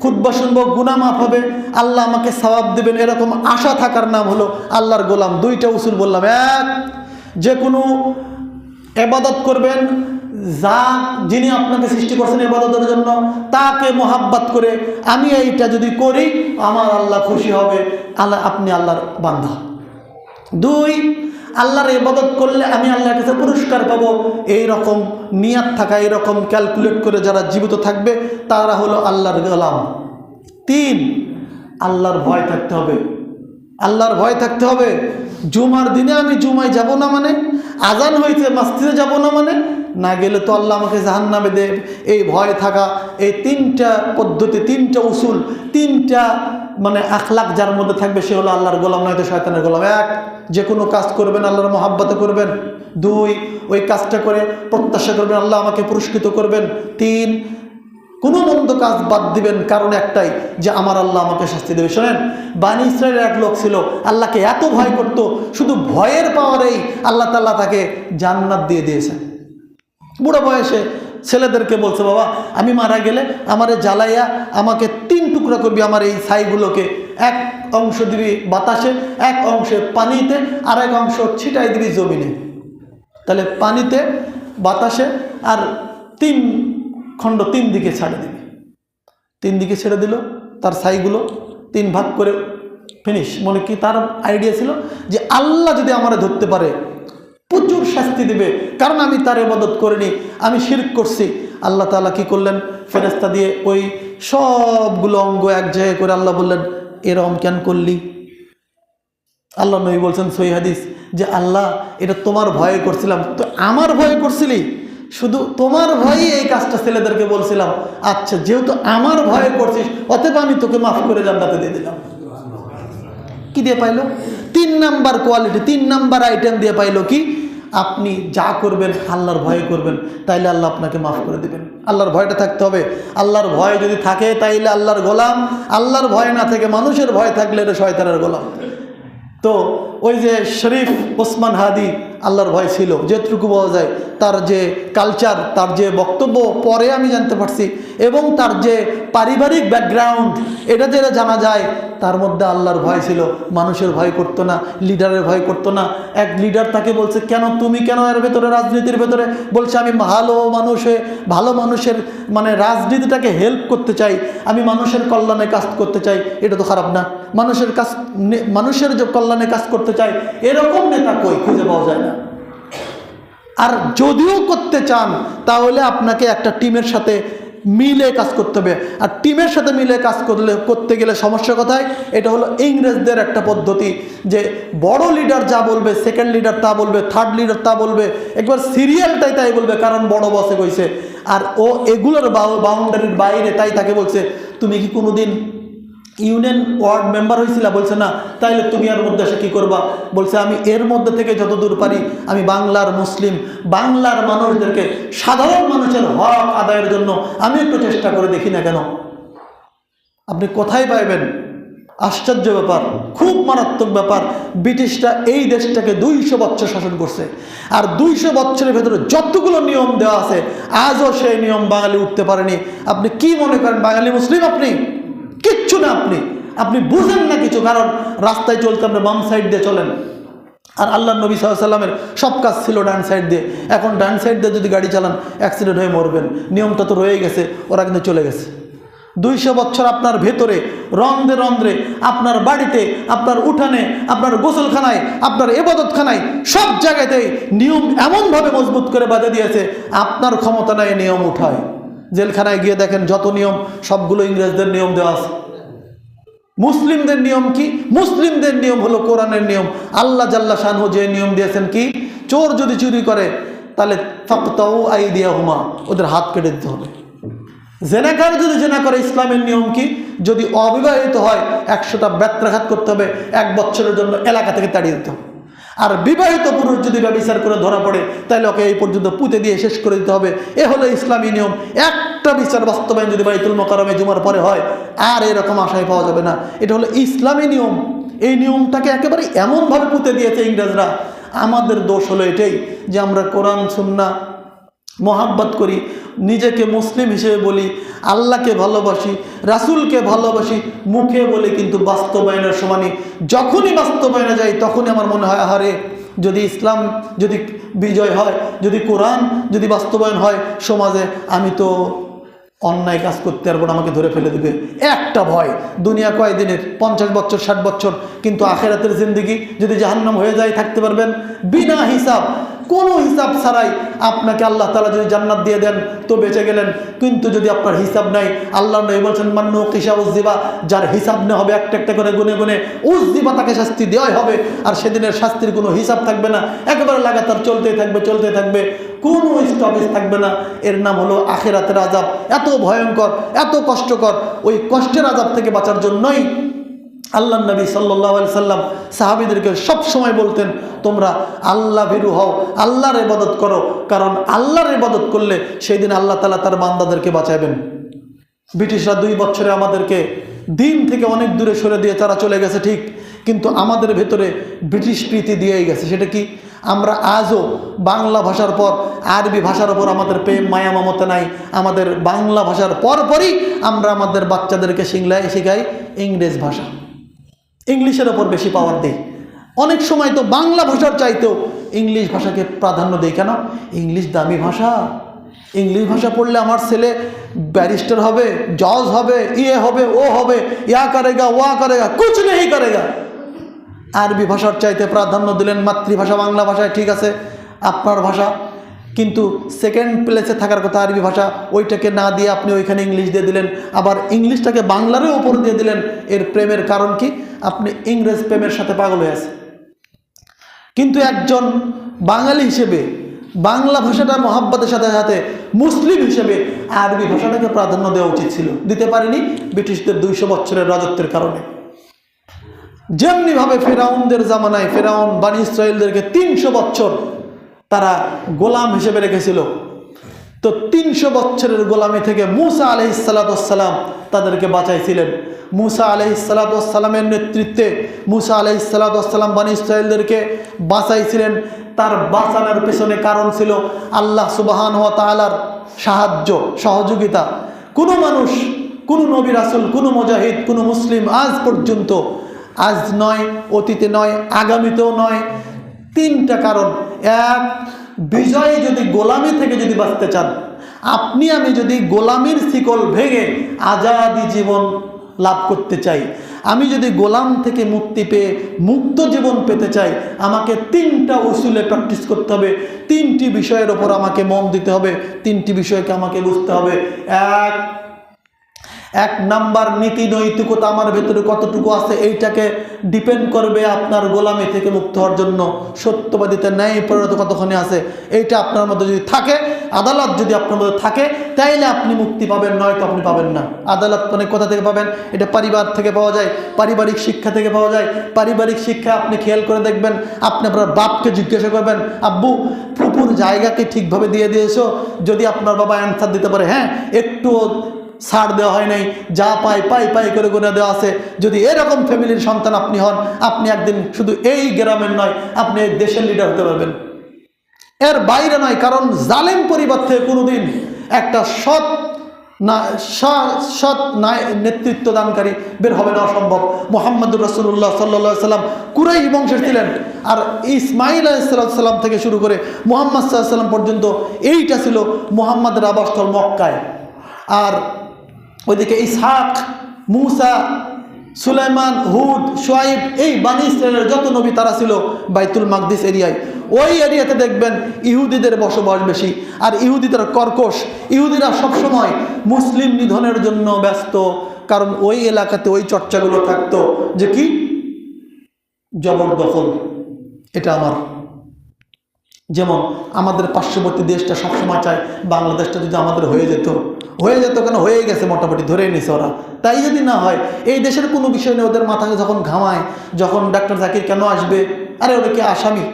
খুতবা শুনবো, গুনাহ মাফ হবে, আল্লাহ আমাকে সওয়াব দেবেন, এরকম আশা থাকার নাম হলো আল্লাহর গোলাম। 2টা উসুল বললাম। 1, যে কোনো ইবাদত করবেন, যিনি আপনাকে সৃষ্টি করছেন ইবাদতের জন্য, তাকে মহাব্বত করে আমি এইটা যদি করি আমার আল্লাহ খুশি হবে, আল্লাহ, আপনি আল্লাহর বান্দা। 2, আল্লাহর ইবাদত করলে আমি আল্লাহর কাছে পুরস্কার পাবো, এইরকম নিয়াত থাকা, এইরকম ক্যালকুলেট করে যারা জীবিত থাকবে তারা হলো আল্লাহর গোলাম। 3, আল্লাহর ভয় থাকতে হবে, আল্লাহর ভয় থাকতে হবে। জুমার দিনে আমি জুমায় যাব না মানে, আজান হয়েছে মসজিদে যাব না মানে, না গেলে তো আল্লাহ আমাকে জাহান্নামে দেবে, এই ভয় থাকা। এই 3টা পদ্ধতি, 3টা উসুল, 3টা মানে আখলাক যার মধ্যে থাকবে সে হলো আল্লাহর গোলাম, নয়তো শয়তানের গোলাম। 1, যে কোনো কাজ করবেন আল্লাহর মহাব্বতে করবেন। 2, ওই কাজটা করে প্রত্যাশা করবেন আল্লাহ আমাকে পুরস্কৃত করবেন। 3, কোনো মন্দ কাজ বাদ দিবেন, কারণ একটাই, যে আমার আল্লাহ আমাকে শাস্তি দেবে। শোনেন, বানি ইসরায়েলের এক লোক ছিল, আল্লাহকে এত ভয় করত, শুধু ভয়ের পাওয়ারেই আল্লাহ তাআলা তাকে জান্নাত দিয়ে দিয়েছেন। বুড়ো বয়সে ছেলেদেরকে বলছে, বাবা আমি মারা গেলে আমারে জ্বালাইয়া আমাকে 3 টুকরা করবি, আমার এই ছাইগুলোকে 1 অংশ দিবি বাতাসে, 1 অংশে পানিতে, আর 1 অংশ ছিটাই দিবি জমিনে। তাহলে পানিতে, বাতাসে আর 3 খণ্ড 3 দিকে ছাড়ে দিবি। 3 দিকে ছেড়ে দিল তার ছাইগুলো, 3 ভাগ করে ফিনিশ। মনে কি তার আইডিয়া ছিল যে আল্লাহ যদি আমারে ধরতে পারে প্রচুর শাস্তি দিবে, কারণ আমি তার ইবাদত করিনি, আমি শিরক করছি। আল্লাহ তাআলা কি করলেন, ফেরেশতা দিয়ে ওই সবগুলো অঙ্গ এক জায়গায় করে আল্লাহ বললেন, এরকম কেন করলি? আল্লাহ নবী বলছেন সহিহ হাদিস যে আল্লাহ এটা তোমার ভয়ে করছিলাম। তো আমার ভয়ে করছিলি? শুধু তোমার ভয়ে এই কাজটা ছেলেদেরকে বলছিলাম। আচ্ছা, যেহেতু আমার ভয়ে করছিস অতএব আমি তোকে মাফ করে জান্নাতে দিয়ে দিলাম। কি দিয়ে পাইলো? 3 নাম্বার কোয়ালিটি, 3 নাম্বার আইটেম দিয়ে পাইলো কি, আপনি যা করবেন আল্লাহর ভয়ে করবেন, তাইলে আল্লাহ আপনাকে মাফ করে দিবেন। আল্লাহর ভয়টা থাকতে হবে। আল্লাহর ভয় যদি থাকে তাইলে আল্লাহর গোলাম, আল্লাহর ভয় না থেকে মানুষের ভয় থাকলে এটা শয়তানের গোলাম। তো ওই যে শরীফ ওসমান হাদি আল্লাহর ভয় ছিল, যেটুকু পাওয়া যায়, তার যে কালচার, তার যে বক্তব্য পরে আমি জানতে পারছি, এবং তার যে পারিবারিক ব্যাকগ্রাউন্ড এটা যেটা জানা যায়, তার মধ্যে আল্লাহর ভয় ছিল, মানুষের ভয় করতো না, লিডারের ভয় করতো না। এক লিডার তাকে বলছে, কেন তুমি কেন এর ভেতরে, রাজনীতির ভেতরে? বলছে, আমি ভালো মানুষ হয়ে ভালো মানুষের মানে রাজনীতিটাকে হেল্প করতে চাই, আমি মানুষের কল্যাণে কাজ করতে চাই, এটা তো খারাপ না? মানুষের যে কল্যাণে কাজ করতে চাই, এরকম নেতা কই খুঁজে পাওয়া যায় না। আর যদিও করতে চান তাহলে আপনাকে একটা টিমের সাথে মিলে কাজ করতে হবে। আর টিমের সাথে মিলে কাজ করতে গেলে সমস্যা কোথায়? এটা হলো ইংরেজদের একটা পদ্ধতি, যে বড় লিডার যা বলবে, সেকেন্ড লিডার তা বলবে, থার্ড লিডার তা বলবে, একবার সিরিয়ালটাই তাই বলবে, কারণ বড় বসে কইছে। আর ও এগুলোর বাউন্ডারির বাইরে, তাই তাকে বলছে, তুমি কি কোনোদিন ইউনিয়ন ওয়ার্ড মেম্বার হয়েছিল? বলছে না। তাইলে তুমি এর মধ্যে এসে কী করবা? বলছে, আমি এর মধ্যে থেকে যতদূর পারি আমি বাংলার মুসলিম, বাংলার মানুষদেরকে, সাধারণ মানুষের হক আদায়ের জন্য আমি একটু চেষ্টা করে দেখি না কেন। আপনি কোথায় পাইবেন? আশ্চর্য ব্যাপার, খুব মারাত্মক ব্যাপার। ব্রিটিশরা এই দেশটাকে 200 বছর শাসন করছে, আর 200 বছরের ভেতরে যতগুলো নিয়ম দেওয়া আছে আজও সেই নিয়ম বাঙালি উঠতে পারেনি। আপনি কি মনে করেন বাঙালি মুসলিম? আপনি কিচ্ছু না, আপনি বুঝেন না কিছু। কারণ রাস্তায় চলতে আমরা বাম সাইড দিয়ে চলেন, আর আল্লাহ নবী সাল্লাল্লাহু আলাইহি ওয়াসাল্লামের সব কাজ ছিল ডান সাইড দিয়ে। এখন ডান সাইড দিয়ে যদি গাড়ি চালান অ্যাক্সিডেন্ট হয়ে মরবেন। নিয়মটা তো রয়ে গেছে, ওরা কিন্তু চলে গেছে। 200 বছর আপনার ভেতরে রন্ধ্রে রন্ধ্রে, আপনার বাড়িতে, আপনার উঠানে, আপনার গোসলখানায়, আপনার ইবাদতখানায়, সব জায়গাতেই নিয়ম এমনভাবে মজবুত করে বাঁধে দিয়েছে, আপনার ক্ষমতা নাই নিয়ম উঠায়। জেলখানায় গিয়ে দেখেন যত নিয়ম সবগুলো ইংরেজদের নিয়ম দেওয়া আছে। মুসলিমদের নিয়ম কি? মুসলিমদের নিয়ম হলো কোরআনের নিয়ম। আল্লাহ জাল্লা শানহু যে নিয়ম দিয়েছেন কি, চোর যদি চুরি করে তাহলে ফাকতাউ আইদিয়াহুমা, ওদের হাত কেটে দিতে হবে। জেনাকার যদি জেনা করে, ইসলামের নিয়ম কি, যদি অবিবাহিত হয় 100টা বেত্রাঘাত করতে হবে, 1 বছরের জন্য এলাকা থেকে তাড়িয়ে দিতে হবে। আর বিবাহিত পুরুষ যদি ব্যভিচার করে ধরা পড়ে তাহলে ওকে এই পর্যন্ত পুঁতে দিয়ে শেষ করে দিতে হবে। এ হলো ইসলামী নিয়ম। একটা বিচার বাস্তবায়ন যদি বাইতুল মোকাররমে জুমার পরে হয় আর এরকম আশায় পাওয়া যাবে না। এটা হলো ইসলামী নিয়ম। এই নিয়মটাকে একেবারে এমনভাবে পুঁতে দিয়েছে ইংরেজরা। আমাদের দোষ হলো এটাই যে আমরা কোরআন সুন্নাহ মোহাব্বত করি, নিজেকে মুসলিম হিসেবে বলি, আল্লাহকে ভালোবাসি, রাসূলকে ভালোবাসি, মুখে বলি কিন্তু বাস্তবায়নের সমানই যখনই বাস্তবায়নে যাই তখনই আমার মনে হয় আহারে, যদি ইসলাম যদি বিজয় হয়, যদি কোরআন যদি বাস্তবায়ন হয় সমাজে, আমি তো অন্যায় কাজ করতে পারবো না, আমাকে ধরে ফেলে দেবে। একটা ভয়, দুনিয়া কয়দিনের, 50 বছর 60 বছর, কিন্তু আখেরাতের জিন্দেগি যদি জাহান্নাম হয়ে যায় থাকতে পারবেন বিনা হিসাব, কোনো হিসাব ছাড়াই। আপনাকে আল্লাহ তাআলা যদি জান্নাত দিয়ে দেন তো বেঁচে গেলেন, কিন্তু যদি আপনার হিসাব নাই, আল্লাহ নবী বলছেন মান্নু কিসা উজ্জিবা, যার হিসাব না হবে একটা একটা করে গুনে গুনে উজ্জিবা, তাকে শাস্তি দেওয়াই হবে। আর সেদিনের শাস্তির কোনো হিসাব থাকবে না, একেবারে লাগাতার চলতেই থাকবে, চলতে থাকবে, কোনো স্টপেজ থাকবে না। এর নাম হলো আখিরাতের আযাব। এত ভয়ঙ্কর, এত কষ্টকর। ওই কষ্টের আযাব থেকে বাঁচার জন্যই আল্লাহ নবী সাল্লাল্লাহু আলাইহি সাল্লাম সাহাবীদেরকে সব সময় বলতেন, তোমরা আল্লাহ ভীরু হও, আল্লাহর ইবাদত করো, কারণ আল্লাহর ইবাদত করলে সেই দিন আল্লাহ তাআলা তার বান্দাদেরকে বাঁচাবেন। ব্রিটিশরা 2 বছরে আমাদেরকে দিন থেকে অনেক দূরে সরে দিয়ে তারা চলে গেছে ঠিক, কিন্তু আমাদের ভেতরে ব্রিটিশ প্রীতি দিয়েই গেছে। সেটা কি? আমরা আজও বাংলা ভাষার পর আরবি ভাষার ওপর আমাদের প্রেম মায়া মমতা নাই। আমাদের বাংলা ভাষার পরপরই আমরা আমাদের বাচ্চাদেরকে শিখাই ইংরেজ ভাষা, ইংলিশের ওপর বেশি পাওয়ার দিই। অনেক সময় তো বাংলা ভাষার চাইতেও ইংলিশ ভাষাকে প্রাধান্য দিই। কেন? ইংলিশ দামি ভাষা, ইংলিশ ভাষা পড়লে আমার ছেলে ব্যারিস্টার হবে, জজ হবে, ইয়ে হবে, ও হবে, ইয়া করেগা, ওয়া করেগা, কুছ নেই করেগা। আরবি ভাষার চাইতে প্রাধান্য দিলেন মাতৃভাষা বাংলা ভাষায়, ঠিক আছে আপনার ভাষা, কিন্তু সেকেন্ড প্লেসে থাকার কথা আরবি ভাষা, ওইটাকে না দিয়ে আপনি ওইখানে ইংলিশ দিয়ে দিলেন, আবার ইংলিশটাকে বাংলারও উপর দিয়ে দিলেন। এর প্রেমের কারণ কি? আপনি ইংরেজ প্রেমের সাথে পাগল হয়ে আছেন। কিন্তু একজন বাঙালি হিসেবে বাংলা ভাষাটা মহাব্বতের সাথে সাথে মুসলিম হিসেবে আরবি ভাষাটাকে প্রাধান্য দেওয়া উচিত ছিল, দিতে পারেনি ব্রিটিশদের 200 বছরের রাজত্বের কারণে। যেমনিভাবে ফেরাউনদের জামানায় ফেরাউন বানি ইসরাইলদেরকে 300 বছর তারা গোলাম হিসেবে রেখেছিল, তো 300 বছরের গোলামি থেকে মুসা আলাইহিসসালাম তাদেরকে বাঁচাইছিলেন। মুসা আলাইহিসসালামের নেতৃত্বে মুসা আলাইহিসসালাম বানি ইসরাইলদেরকে বাঁচাইছিলেন। তার বাঁচানোর পেছনে কারণ ছিল আল্লাহ সুবহানাহু ওয়া তাআলার সাহায্য, সহযোগিতা। কোনো মানুষ, কোনো নবী রাসূল, কোনো মুজাহিদ, কোনো মুসলিম আজ পর্যন্ত, আজ নয়, অতীতে নয়, আগামীতেও নয়, 3টা কারণ। এক, বিজয় যদি গোলামি থেকে যদি বাঁচতে চান, আপনি আমি যদি গোলামির শিকল ভেঙে আজাদি জীবন লাভ করতে চাই, আমি যদি গোলাম থেকে মুক্তি পেয়ে মুক্ত জীবন পেতে চাই, আমাকে 3টা উসুলে প্র্যাকটিস করতে হবে, 3টি বিষয়ের ওপর আমাকে মন দিতে হবে, 3টি বিষয়কে আমাকে বুঝতে হবে। এক নাম্বার, নীতি নৈতিকতা আমার ভেতরে কতটুকু আছে এইটাকে ডিপেন্ড করবে আপনার গোলামি থেকে মুক্ত হওয়ার জন্য। সত্যবাদিতা, ন্যায় পরায়ণতা কতখানি আছে এইটা আপনার মধ্যে যদি থাকে, আদালত যদি আপনার মধ্যে থাকে, তাইলে আপনি মুক্তি পাবেন, নয়তো আপনি পাবেন না। আদালত অনেক কোথা থেকে পাবেন? এটা পরিবার থেকে পাওয়া যায়, পারিবারিক শিক্ষা থেকে পাওয়া যায়। পারিবারিক শিক্ষা আপনি খেয়াল করে দেখবেন, আপনি আপনার বাপকে জিজ্ঞাসা করবেন, আব্বু ফুপুর জায়গাকে ঠিকভাবে দিয়ে দিয়েছো? যদি আপনার বাবা অ্যান্সার দিতে পারে হ্যাঁ, একটু ছাড় দেওয়া হয় নাই, যা পাই পাই পাই করে গুনে দেওয়া আছে, যদি এরকম ফ্যামিলির সন্তান আপনি হন, আপনি একদিন শুধু এই গ্রামের নয়, আপনি এই দেশের লিডার হতে পারবেন। এর বাইরে নয়, কারণ জালেম পরিবার থেকে কোনোদিন একটা সৎ নেতৃত্ব দানকারী বের হবে না, অসম্ভব। মুহাম্মদুর রাসূলুল্লাহ সাল্লাল্লাহু আলাইহি সাল্লাম কুরাইশ বংশের ছিলেন, আর ইসমাইল আলাইহিস সালাম থেকে শুরু করে মুহাম্মদ সাল্লাল্লাহু আলাইহি সাল্লাম পর্যন্ত এইটা ছিল মুহাম্মদের আবাসস্থল মক্কায়। আর ওইদিকে ইসহাক, মুসা, সুলাইমান, হুদ, শুআইব, এই বানী ইসরায়েলের যত নবী তারা ছিল বাইতুল মাকদিস এরিয়ায়। ওই এরিয়াতে দেখবেন ইহুদিদের বসবাস বেশি, আর ইহুদিদের কর্কশ। ইহুদিরা সবসময় মুসলিম নিধনের জন্য ব্যস্ত, কারণ ওই এলাকাতে ওই চর্চাগুলো থাকতো যে কি জবরদখল, এটা আমার। যেমন আমাদের পার্শ্ববর্তী দেশটা সবসময় চায় বাংলাদেশটা যদি আমাদের হয়ে যেত কেন, হয়ে গেছে মোটামুটি, ধরে নিছে ওরা। তাই যদি না হয়, এই দেশের কোনো বিষয় নেই, ওদের মাথায় যখন ঘামায়, যখন ডাক্তার জাকির কেন আসবে, আরে ওটা কি আসামি,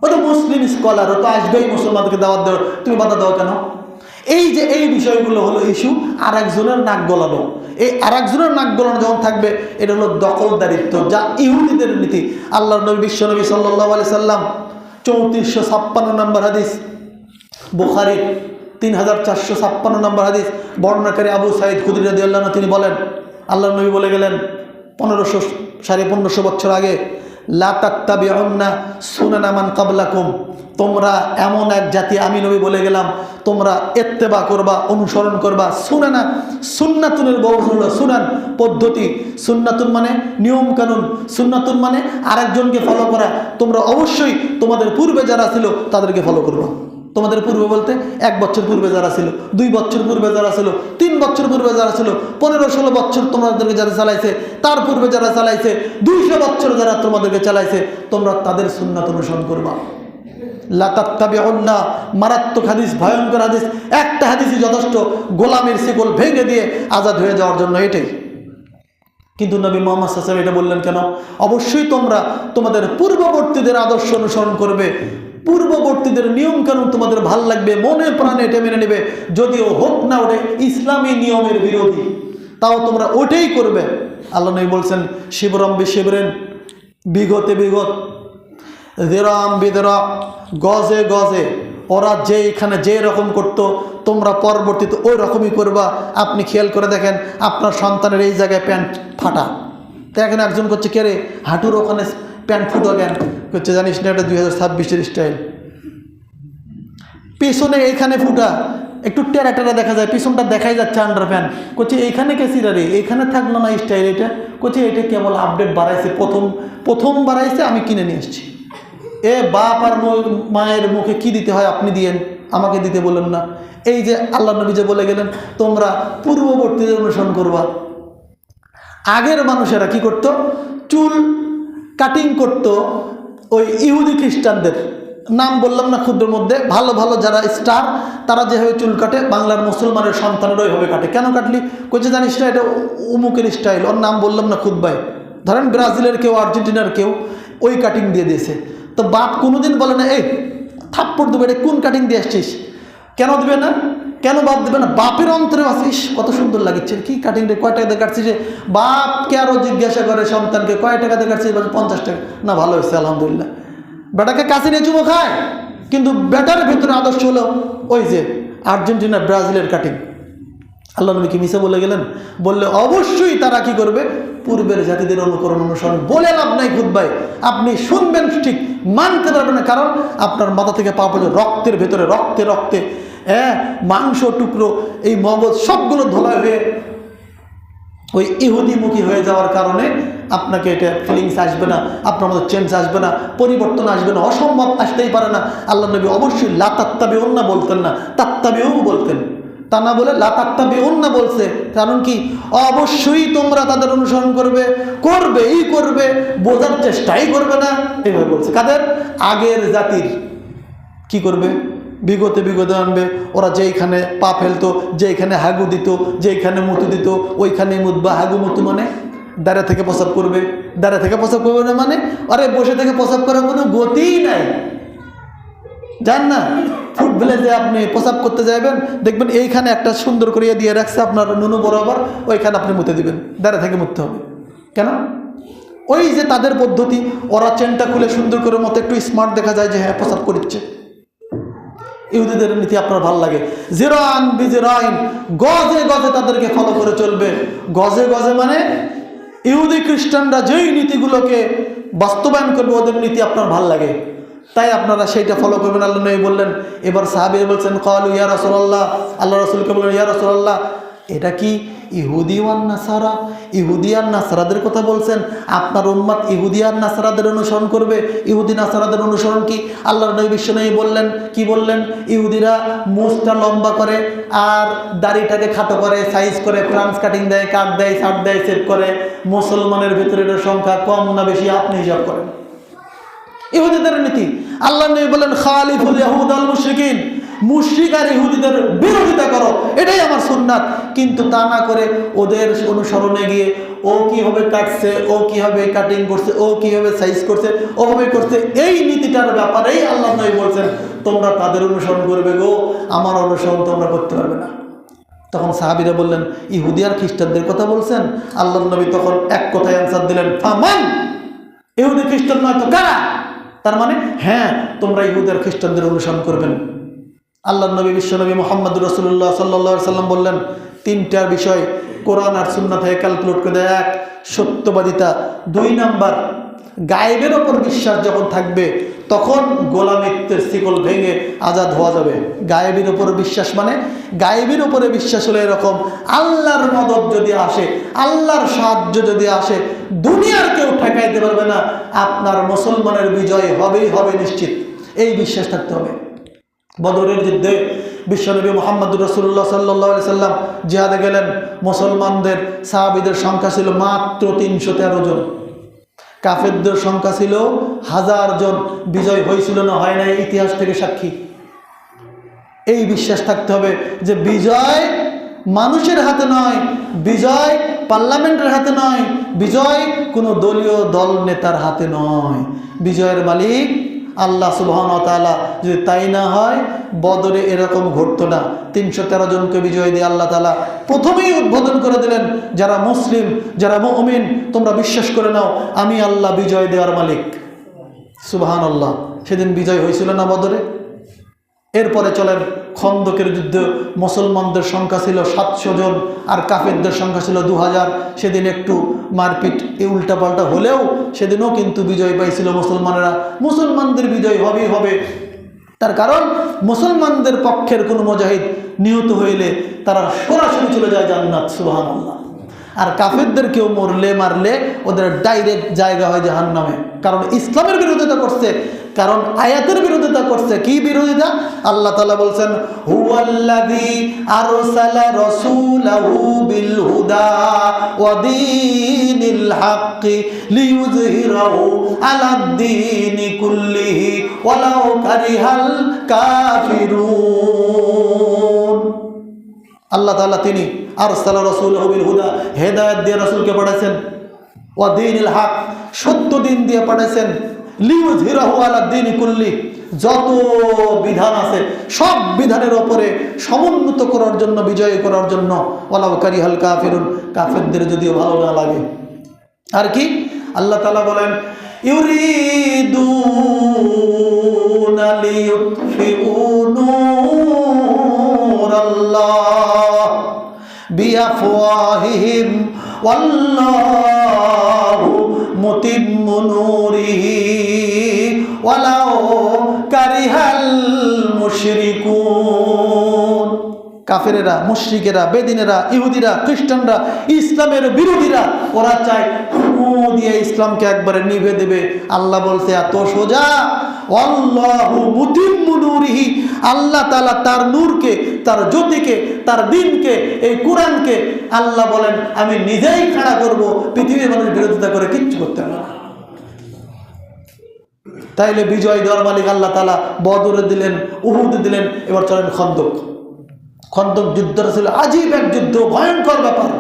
ও তো মুসলিম স্কলার, ও তো আসবেই, মুসলমানদেরকে দাওয়াত দেওয়ার, তুমি বাধা দাও কেন? এই যে এই বিষয়গুলো হলো ইস্যু, আর একজনের নাক গলানো। এই আর একজনের নাক গলানো যখন থাকবে, এটা হলো দখলদারিত্ব, যা ইহুদিদের নীতি। আল্লাহর নবী বিশ্বনবী সাল্লাল্লাহু আলাইহি সাল্লাম 3456 নম্বর হাদিস, বুখারী 3456 নম্বর হাদিস, বর্ণনাকারী আবু সাঈদ খুদরী রাদিয়াল্লাহু আনহু তিনি বলেন, আল্লাহর নবী বলে গেলেন 1500 বছর আগে, লা তাত্তাবিউন্না সুনানা মান ক্বাবলাকুম, তোমরা এমন এক জাতি, আমি নবী বলে গেলাম, তোমরা ইত্তেবা করবা, অনুসরণ করবা। সুনানা, সুন্নাতুনের বহু হলো সুনান, পদ্ধতি। সুন্নাতুন মানে নিয়ম কানুন, সুন্নাতুন মানে আরেকজনকে ফলো করা। তোমরা অবশ্যই তোমাদের পূর্বে যারা ছিল তাদেরকে ফলো করবা। তোমাদের পূর্বে বলতে 1 বছর পূর্বে যারা ছিল, 2 বছর পূর্বে যারা ছিল, 3 বছর পূর্বে যারা ছিল, 15-16 বছর তোমাদেরকে যারা চালাইছে, তার পূর্বে যারা চালাইছে, 200 বছর যারা তোমাদেরকে চালাইছে, তোমরা তাদের সুন্নাত অনুসরণ করবা। লা তাত্তাবিউন্না, মারাত্মক হাদিস, ভয়ঙ্কর হাদিস। একটা হাদিসই যথেষ্ট গোলামের শিকল ভেঙে দিয়ে আজাদ হয়ে যাওয়ার জন্য, এটাই। কিন্তু নবী মুহাম্মদ সাল্লাল্লাহু আলাইহি ওয়াসাল্লাম এটা বললেন কেন? অবশ্যই তোমরা তোমাদের পূর্ববর্তীদের আদর্শ অনুসরণ করবে, পূর্ববর্তীদের নিয়ম কানুন তোমাদের ভাল লাগবে, মনে প্রাণে এটা মেনে নেবে, যদিও হোক না ওটা ইসলামী নিয়মের বিরোধী, তাও তোমরা ওটাই করবে। আল্লাহ নবী বলছেন, শিবরম বিশিবরেন, বিগতে বিগত, দিরাম বিদরা, গজে গজে, ওরা যেখানে যে রকম করতো তোমরা পরবর্তীতে ওই রকমই করবা। আপনি খেয়াল করে দেখেন, আপনার সন্তানের এই জায়গায় প্যান্ট ফাটা, তো এখন একজন করছে, কে রে হাঁটুর ওখানে প্যান্ট ফুটো কেন? করছে জানিস না এটা 2026-এর স্টাইল। পিছনে এইখানে ফুটা, একটু টেরা টেরা দেখা যায়, পিছনটা দেখাই যাচ্ছে আন্ডার প্যান্ট। করছে এইখানে কে সিরারে, এইখানে থাকলো না স্টাইল এটা। করছে এটা কেবল আপডেট বাড়াইছে, প্রথম বাড়াইছে, আমি কিনে নিয়ে এসেছি। এ বাপ আর মায়ের মুখে কি দিতে হয় আপনি দিয়েন, আমাকে দিতে বলেন না। এই যে আল্লাহ নবী যে বলে গেলেন তোমরা পূর্ববর্তীদের অনুসরণ করবা। আগের মানুষেরা কি করত? চুল কাটিং করত ওই ইহুদি খ্রিস্টানদের, নাম বললাম না ক্ষুদ্রের মধ্যে, ভালো ভালো যারা স্টার তারা যেভাবে চুল কাটে, বাংলার মুসলমানের সন্তানেরা ওইভাবে কাটে। কেন কাটলি? কইছে জানিস না এটা উমুকের স্টাইল, ওর নাম বললাম না খুতবায়। ধরেন ব্রাজিলের কেউ, আর্জেন্টিনার কেউ ওই কাটিং দিয়ে দিয়েছে, তো বাপ কোনোদিন বলে না এই থাপ্পড় দেবে, এটা কোন কাটিং দিয়ে আসছিস? কেন দেবে না? কেন বাপ দেবে না? বাপের অন্তরে আসিস কত সুন্দর লাগছে, কি কাটিং রে, কয় টাকা দিয়ে কাটছিস? বাপকে আরও জিজ্ঞাসা করে সন্তানকে, কয় টাকা দিয়ে কাটছিস? 50 টাকা। না, ভালো হয়েছে আলহামদুলিল্লাহ। বেটাকে কাছে নিয়ে চুমো খায়, কিন্তু বেটার ভিতরে আদর্শ হলো ওই যে আর্জেন্টিনা ব্রাজিলের কাটিং। আল্লাহ নবী কি মিশে বলে গেলেন? বললে অবশ্যই তারা কি করবে? পূর্বের জাতিদের অনুকরণ অনুসরণ। বলে লাভ নাই খুতবায়, আপনি শুনবেন ঠিক, মানতে পারবেন না, কারণ আপনার মাথা থেকে পা পর্যন্ত রক্তের ভেতরে, রক্তে রক্তে মাংস টুকরো, এই মগজ সবগুলো ধোলা হয়ে ওই ইহুদিমুখী হয়ে যাওয়ার কারণে আপনাকে এটা ফিলিংস আসবে না, আপনার মধ্যে চেঞ্জ আসবে না, পরিবর্তন আসবে না, অসম্ভব আসতেই পারে না। আল্লাহ নবী অবশ্যই লা তাত্তাবিউন্না বলতেন না, তাত্তাবিউ বলতেন। তা না বলে লা তাত্তাবিউন্না বলছে, কারণ কি? অবশ্যই তোমরা তাদের অনুসরণ করবে, করবেই করবে, বোঝার চেষ্টাই করবে না, এইভাবে বলছে। কাদের? আগের জাতির। কি করবে? বিগতে আনবে। ওরা যেইখানে পা ফেলতো, যেইখানে হাগু দিত, যেইখানে মুতু দিত, ওইখানে মুতবা। হাগু মুতু মানে দাঁড়া থেকে প্রসাব করবে, দাঁড়া থেকে প্রসাব করবে না মানে আরে বসে থেকে প্রসাব করার কোনো গতিই নাই। জান না, ফুট ভিলেজে আপনি প্রসাব করতে যাবেন, দেখবেন এইখানে একটা সুন্দর করিয়া দিয়ে রাখছে আপনার নুনু বরাবর, ওইখানে আপনি মুতে দিবেন, দাঁড়া থেকে মুততে হবে। কেন? ওই যে তাদের পদ্ধতি, ওরা চেনটা খুলে সুন্দর করে মতো একটু স্মার্ট দেখা যায় যে হ্যাঁ প্রসাব করছে। ইহুদিদের নীতি আপনার ভালো লাগে, জিরান বিজিরাইন, গজে গজে তাদেরকে ফলো করে চলবে। গজে গজে মানে ইহুদি খ্রিস্টানরা যেই নীতিগুলোকে বাস্তবায়ন করবে, ওদের নীতি আপনার ভালো লাগে, তাই আপনারা সেইটা ফলো করবেন। আল্লাহ নবী বললেন, এবার সাহাবীরা বলছেন, ক্বালু ইয়া রাসূলুল্লাহ, আল্লাহ রাসূলকে বললেন, ইয়া রাসূলুল্লাহ এটা কি ইহুদি ওয়ান নাসারা? ইহুদি আর নাসারাদের কথা বলছেন? আপনার উম্মত ইহুদি আর নাসারাদের অনুসরণ করবে? ইহুদি নাসারাদের অনুসরণ কি? আল্লাহর নবী বিশ্বনবী বললেন, কি বললেন? ইহুদিরা মুছটা লম্বা করে আর দাড়িটাকে খাটো করে, সাইজ করে, ফ্রান্স কাটিং দেয়, কাট দেয়, শার্ট দেয়, সেট করে। মুসলমানের ভিতরে এটার সংখ্যা কম না বেশি আপনি হিসাব করেন। ইহুদিদের নীতি। আল্লাহ নবী বলেন খালিফুল ইয়াহুদ আল মুশরিকিন, মুশরিক আর ইহুদিদের বিরোধিতা করো, এটাই আমার সুন্নাত। কিন্তু তা না করে ওদের অনুসরণে গিয়ে ও কিভাবে কাটছে, ও কিভাবে কাটিং করছে, ও কিভাবে সাইজ করছে, ওভাবে করছে, এই নীতিটার ব্যাপারেই আল্লাহ নবী বলছেন তোমরা তাদের অনুসরণ করবে গো, আমার অনুসরণ তোমরা করতে পারবে না। তখন সাহাবীরা বললেন ইহুদি আর খ্রিস্টানদের কথা বলছেন? আল্লাহ নবী তখন এক কথায় অ্যান্সার দিলেন, ফামান, ইহুদি খ্রিস্টান নয় তো কারা? তার মানে হ্যাঁ, তোমরা ইহুদি আর খ্রিস্টানদের অনুসরণ করবেন। আল্লাহ নবী বিশ্বনবী মুহাম্মদ রাসূলুল্লাহ সাল্লাল্লাহু আলাইহি সাল্লাম বললেন তিনটার বিষয় কোরআন আর সুন্নাহ থেকে ক্যালকুলেট করে দেয়। 1, সত্যবাদিতা। 2 নাম্বার, গায়েবের ওপর বিশ্বাস যখন থাকবে তখন গোলামিত্বের শিকল ভেঙে আজাদ হওয়া যাবে। গায়েবের ওপর বিশ্বাস মানে, গায়েবের উপরে বিশ্বাস হলে এরকম, আল্লাহর মদদ যদি আসে, আল্লাহর সাহায্য যদি আসে, দুনিয়ার কেউ ঠেকাইতে পারবে না, আপনার মুসলমানের বিজয় হবেই হবে নিশ্চিত। এই বিশ্বাস থাকতে হবে। বদরের যুদ্ধে বিশ্বনবী মুহাম্মদ রাসূলুল্লাহ সাল্লাল্লাহু আলাইহি সাল্লাম জিহাদে গেলেন। মুসলমানদের সাহাবীদের সংখ্যা ছিল মাত্র 313 জন, কাফেরদের সংখ্যা ছিল 1000 জন। বিজয় হয়েছিল না হয় না, ইতিহাস থেকে সাক্ষী। এই বিশ্বাস থাকতে হবে যে বিজয় মানুষের হাতে নয়, বিজয় পার্লামেন্টের হাতে নয়, বিজয় কোনো দলীয় দল নেতার হাতে নয়, বিজয়ের মালিক আল্লাহ সুবহানাহু ওয়া তাআলা। যদি তাই না হয় বদরে এরকম ঘটতো না। 313 জনকে বিজয় দিয়ে আল্লাহ তাআলা প্রথমেই উদ্বোধন করে দিলেন, যারা মুসলিম, যারা মুমিন, তোমরা বিশ্বাস করে নাও আমি আল্লাহ বিজয় দেওয়ার মালিক। সুবহানাল্লাহ। সেদিন বিজয় হয়েছিল না বদরে? এরপরে চলেন খন্দকের যুদ্ধে। মুসলমানদের সংখ্যা ছিল 700 জন আর কাফেরদের সংখ্যা ছিল 2000। সেদিন একটু মারপিট উল্টাপাল্টা হলেও সেদিনও কিন্তু বিজয় পাইছিল মুসলমানেরা। মুসলমানদের বিজয় হবেই হবে, তার কারণ মুসলমানদের পক্ষের কোনো মুজাহিদ নিহত হইলে তারা সরাসরি চলে যায় জান্নাত। সুবহানাল্লাহ। আর কাফেরদের কেউ মারলে ওদের ডাইরেক্ট জায়গা হয় জাহান্নামে। কারণ ইসলামের বিরোধিতা করছে, কারণ আয়াতের বিরোধিতা করছে। কি বিরোধিতা? আল্লাহ তাআলা বলছেন হুয়াল্লাযী আরসালা রাসূলাহু বিল হুদা ওয়া দীনিল হাক্কি লিইয়ুযহিরাহু আলাদ-দীনি কুল্লিহি ওয়ালাউ কারিহাল কাফিরুন। আল্লাহ তাআলা তিনি আরসালা রাসূলাহু বিল হুদা, হেদায়েত দিয়ে রাসূলকে পাঠাইছেন, ওয়া দীনিল হক, সত্য দিন দিয়ে পাঠাইছেন, লিইয়ুযহিরাহু আলাদ-দীনি কুল্লি, যত বিধান আছে সব বিধানের উপরে সমুন্নত করার জন্য, বিজয় করার জন্য। ওয়ালাউ কারিহাল কাফিরুন, কাফেরদের যদিও ভালো না লাগে। আর কি আল্লাহ তাআলা বলেন ইউরিদুনা লিইউতফিউ নূরাল্লাহ বিআফওয়াহিহিম ওয়াল্লাহু মুতিম্মু নূরিহি ওয়ালাউ কারিহাল মুশরিকুন। কাফেরেরা, মুশরিকেরা, বেদিনেরা, ইহুদিরা, খ্রিস্টানরা, ইসলামের বিরোধীরা, ওরা চায় ফু দিয়ে ইসলামকে একবারে নিভে দেবে। আল্লাহ বলছে এত সোজা, আল্লাহু মুতিম্মু নূরিহি, আল্লাহ তাআলা তার নূরকে, তার জ্যোতিকে, তার দ্বীনকে, এই কোরআনকে আল্লাহ বলেন আমি নিজেই খাড়া করব, পৃথিবীর মানুষ বিরোধিতা করে কিচ্ছু করতে পারবে না। তাইলে বিজয় দেওয়ার মালিক আল্লাহ তাআলা। বদরে দিলেন, উহুদে দিলেন, এবার চলেন খন্দক। খন্দক যুদ্ধটা ছিল আজীব এক যুদ্ধ, ভয়ঙ্কর ব্যাপার।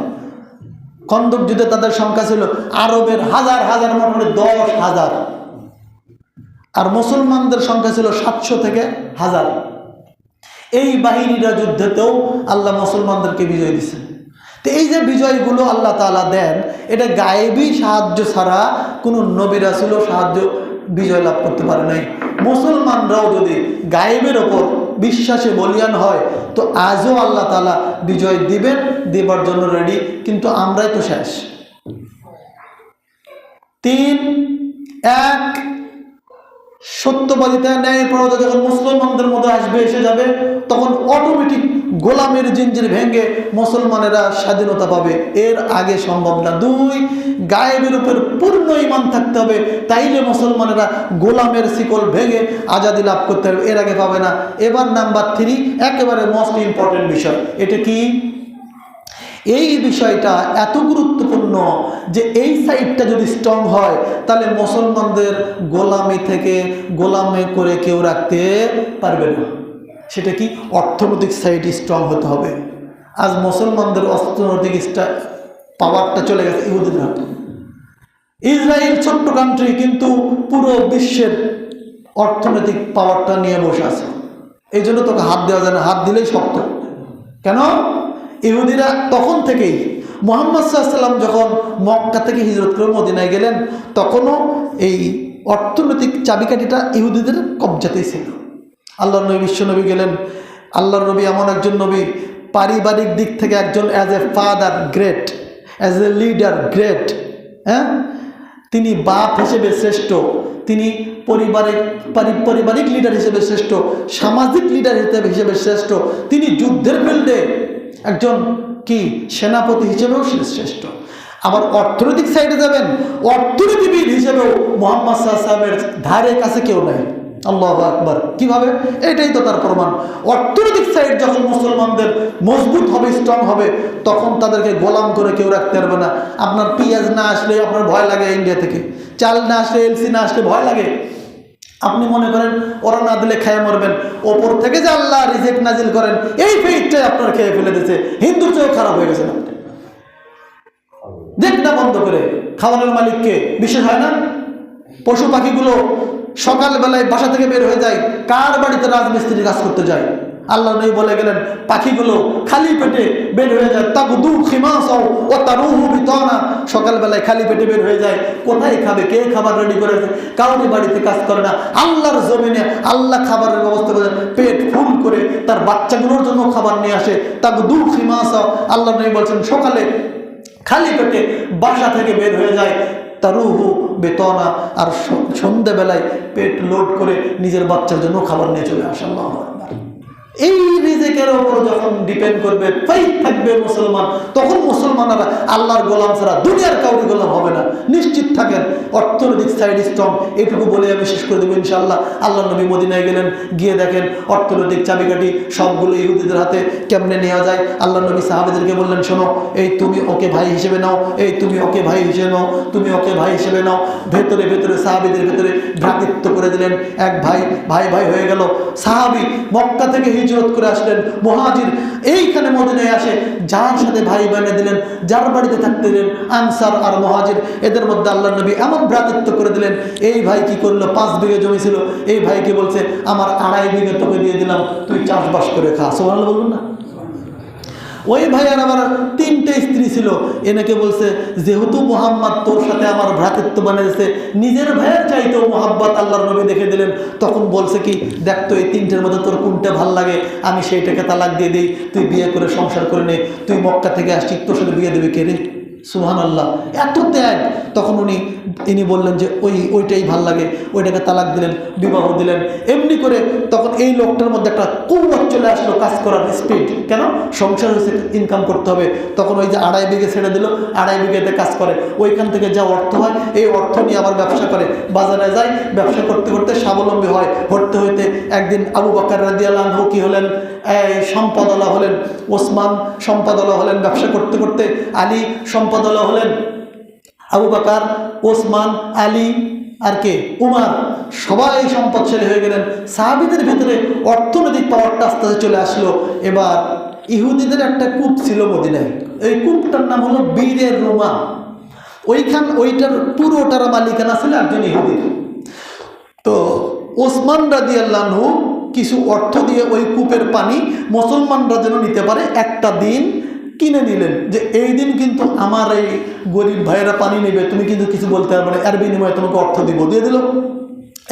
খন্দক যুদ্ধে তাদের সংখ্যা ছিল আরবের হাজার হাজার, মোটামুটি 10,000, আর মুসলমানদের সংখ্যা ছিল 700 থেকে 1000। এই বাহিনীরা যুদ্ধেতেও আল্লাহ মুসলমানদেরকে বিজয় দিচ্ছেন। তো এই যে বিজয়গুলো আল্লাহ তাআলা দেন, এটা গায়েবী সাহায্য ছাড়া কোনো নবী রাসূলও সাহায্য বিজয় লাভ করতে পারে নাই। মুসলমানরাও যদি গায়েবের ওপর বিশ্বাসে বলিয়ান হয় তো আজও আল্লাহ তাআলা বিজয় দিবেন, দেবার জন্য রেডি, কিন্তু আমরাই তো শেষ। 3, 1, সত্যবাদিতা ন্যায় পরাধা যখন মুসলমানদের মধ্যে আসবে, এসে যাবে, তখন অটোমেটিক গোলামের জিঞ্জির ভেঙে মুসলমানেরা স্বাধীনতা পাবে। এর আগে সম্ভব না। 2, গায়েবের উপর পূর্ণ ঈমান থাকতে হবে, তাইলে মুসলমানেরা গোলামের শিকল ভেঙে আজাদি লাভ করতে পারবে, এর আগে পাবে না। এবার নাম্বার 3, একেবারে মোস্ট ইম্পর্টেন্ট বিষয়। এটা কি? এই বিষয়টা এত গুরুত্বপূর্ণ যে এই সাইডটা যদি স্ট্রং হয়, তাহলে মুসলমানদের গোলামি থেকে গোলামি করে কেউ রাখতে পারবে না। সেটা কি? অর্থনৈতিক সাইড স্ট্রং হতে হবে। আজ মুসলমানদের অর্থনৈতিক পাওয়ারটা চলে গেছে ইহুদিদের হাতে। ইসরায়েল ছোট্ট কান্ট্রি, কিন্তু পুরো বিশ্বের অর্থনৈতিক পাওয়ারটা নিয়ে বসে আছে। এই জন্য তোকে হাত দেওয়া যায় না, হাত দিলেই শক্ত। কেন? ইহুদিরা তখন থেকেই, মুহাম্মদ সাল্লাল্লাহু আলাইহি ওয়াসাল্লাম যখন মক্কা থেকে হিজরত করে মদিনায় গেলেন, তখনও এই অর্থনৈতিক চাবিকাঠিটা ইহুদিদের কবজাতেই ছিল। আল্লাহর নবী, বিশ্ব নবী গেলেন। আল্লাহর নবী এমন একজন নবী, পারিবারিক দিক থেকে একজন as a father great, as a leader great. হ্যাঁ, তিনি বাপ হিসেবে শ্রেষ্ঠ, তিনি পারিবারিক লিডার হিসেবে শ্রেষ্ঠ, সামাজিক লিডার হিসেবে শ্রেষ্ঠ, তিনি যুদ্ধের ফিল্ডে একজন কি সেনাপতি হিসেবেও শ্রেষ্ঠ। আবার অর্থনৈতিক সাইডে যাবেন, অর্থনীতিবিদ হিসেবেও মুহাম্মদ সাল্লাল্লাহু আলাইহি ওয়াসাল্লামের ধারে কাছে কেউ নাই। আল্লাহু আকবার। কিভাবে? এটাই তো তার প্রমাণ। অর্থনৈতিক সাইড যখন মুসলমানদের মজবুত হবে, স্ট্রং হবে, তখন তাদেরকে গোলাম করে কেউ রাখতে পারবে না। আপনার পেঁয়াজ না আসলে আপনার ভয় লাগে, ইন্ডিয়া থেকে চাল না আসলে, এলসি না আসলে ভয় লাগে। আপনি মনে করেন ওরা না দিলে খেয়ে মরবেন, ওপর থেকে যে আল্লাহ রিজিক নাজিল করেন, এই ফেইটটাই আপনার খেয়ে ফেলে দিয়েছে। হিন্দুর চেয়েও খারাপ হয়ে গেছেন আপনি। দেখ না বন্ধ করে, খাবারের মালিককে বিশেষ হয় না? পশু পাখিগুলো সকালবেলায় বাসা থেকে বের হয়ে যায়, কার বাড়িতে রাজমিস্ত্রি কাজ করতে যায়? আল্লাহ নবী বলে গেলেন, পাখিগুলো খালি পেটে বের হয়ে যায়। তাগুদু খিমাসাও ওয়া তারুহু বিতানা, সকালবেলায় খালি পেটে বের হয়ে যায়। কোথায় খাবে? কে খাবার রেডি করেছে? কাউকে বাড়িতে কাজ করে না। আল্লাহর জমিনে আল্লাহ খাবারের ব্যবস্থা করে, পেট ফুল করে তার বাচ্চাগুলোর জন্য খাবার নিয়ে আসে। তাগুদু খিমাসাও, আল্লাহ নবী বলছেন সকালে খালি পেটে বাসা থেকে বের হয়ে যায়, তারুহু বেতনা, আর সন্ধ্যাবেলায় পেট লোড করে নিজের বাচ্চার জন্য খাবার নিয়ে চলে আসে। আল্লাহু আকবার। এই রিজিকের উপর যখন ডিপেন্ড করবে, ফাইট থাকবে মুসলমান, তখন মুসলমানরা আল্লাহর গোলাম ছাড়া দুনিয়ার কাউরি গোলাম হবে না। নিশ্চিত থাকেন, অর্থনৈতিক সাইড স্ট্রং। এইটুকু বলে আমি শেষ করে দেবো ইনশাআল্লাহ। আল্লাহ নবী মদিনায় গেলেন, গিয়ে দেখেন অর্থনৈতিক চাবিকাঠি সবগুলো ইহুদিদের হাতে কেমনে নেওয়া যায়। আল্লাহ নবী সাহাবীদেরকে বললেন, শোনো, এই তুমি ওকে ভাই হিসেবে নাও, এই তুমি ওকে ভাই হিসেবে নাও, তুমি ওকে ভাই হিসেবে নাও। ভেতরে ভেতরে সাহাবীদের ভেতরে ভ্রাতৃত্ব করে দিলেন। এক ভাই ভাই ভাই হয়ে গেল। সাহাবী মক্কা থেকে হিজরত করে আসলেন, মুহাজির এইখানে মদিনায় আসে, যার সাথে ভাই বানিয়ে দিলেন, যার বাড়িতে থাকতে দিলেন, আনসার আর মুহাজির, এদের মধ্যে আল্লাহ নবী এমন ভ্রাতৃত্ব করে দিলেন। এই ভাই কি করলো? 5 বিঘা জমি ছিল, এই ভাইকে বলছে, আমার 2.5 বিঘা তোকে দিয়ে দিলাম, তুই চাষবাস করে খা। সুবহানাল্লাহ বলুন না। ওই ভাইয়ার আবার 3টে স্ত্রী ছিল, এনেকে বলছে, যেহেতু মুহাম্মদ তোর সাথে আমার ভ্রাতৃত্ব বানিয়েছে, নিজের ভাইয়ের চাইতেও মোহাব্বত আল্লাহর নবী দেখে দিলেন। তখন বলছে কি, দেখ তো এই 3টের মধ্যে তোর কোনটা ভাল লাগে, আমি সেইটাকে তালাক দিয়ে দিই, তুই বিয়ে করে সংসার করে নে। তুই মক্কা থেকে আসছিস, তোর সাথে বিয়ে দেবে কে রে? সুবহানাল্লাহ, এত ত্যাগ। তখন ইনি বললেন যে ওইটাই ভাল লাগে, ওইটাকে তালাক দিলেন, বিবাহ দিলেন। এমনি করে তখন এই লোকটার মধ্যে একটা কুওয়াত চলে আসলো, কাজ করার স্পিড। কেন? সংসার হয়েছে, ইনকাম করতে হবে। তখন ওই যে 2.5 বিঘে ছেড়ে দিল, 2.5 বিঘাতে কাজ করে, ওইখান থেকে যা অর্থ হয়, এই অর্থ নিয়ে আবার ব্যবসা করে, বাজারে যায়, ব্যবসা করতে করতে স্বাবলম্বী হয়। হতে হইতে একদিন আবু বকর রাদিয়াল্লাহু আনহু কি হলেন? সম্পদওয়ালা হলেন। ওসমান সম্পদওয়ালা হলেন ব্যবসা করতে করতে। আলী সম্পদওয়ালা হলেন। আবু বকর, ওসমান, আলী আর কে? উমর, সবাই সম্পদশালী হয়ে গেলেন। সাহাবীদের ভিতরে অর্থনৈতিক পাওয়ারটা আস্তে আস্তে চলে আসলো। এবার ইহুদিদের একটা কূপ ছিল মদিনায়, এই কূপটার নাম হলো বীরের রুমা। ওইটার পুরোটার মালিকানা ছিল একজন ইহুদির। তো ওসমান রাদিয়াল্লাহু আনহু কিছু অর্থ দিয়ে ওই কূপের পানি মুসলমানরা যেন নিতে পারে একটা দিন কিনে নিলেন, যে এই দিন কিন্তু আমার এই গরিব ভাইয়েরা পানি নেবে, তুমি কিন্তু কিছু বলতে পারবে না, এর বিনিময়ে তোমাকে অর্থ দিব। দিয়ে দিল।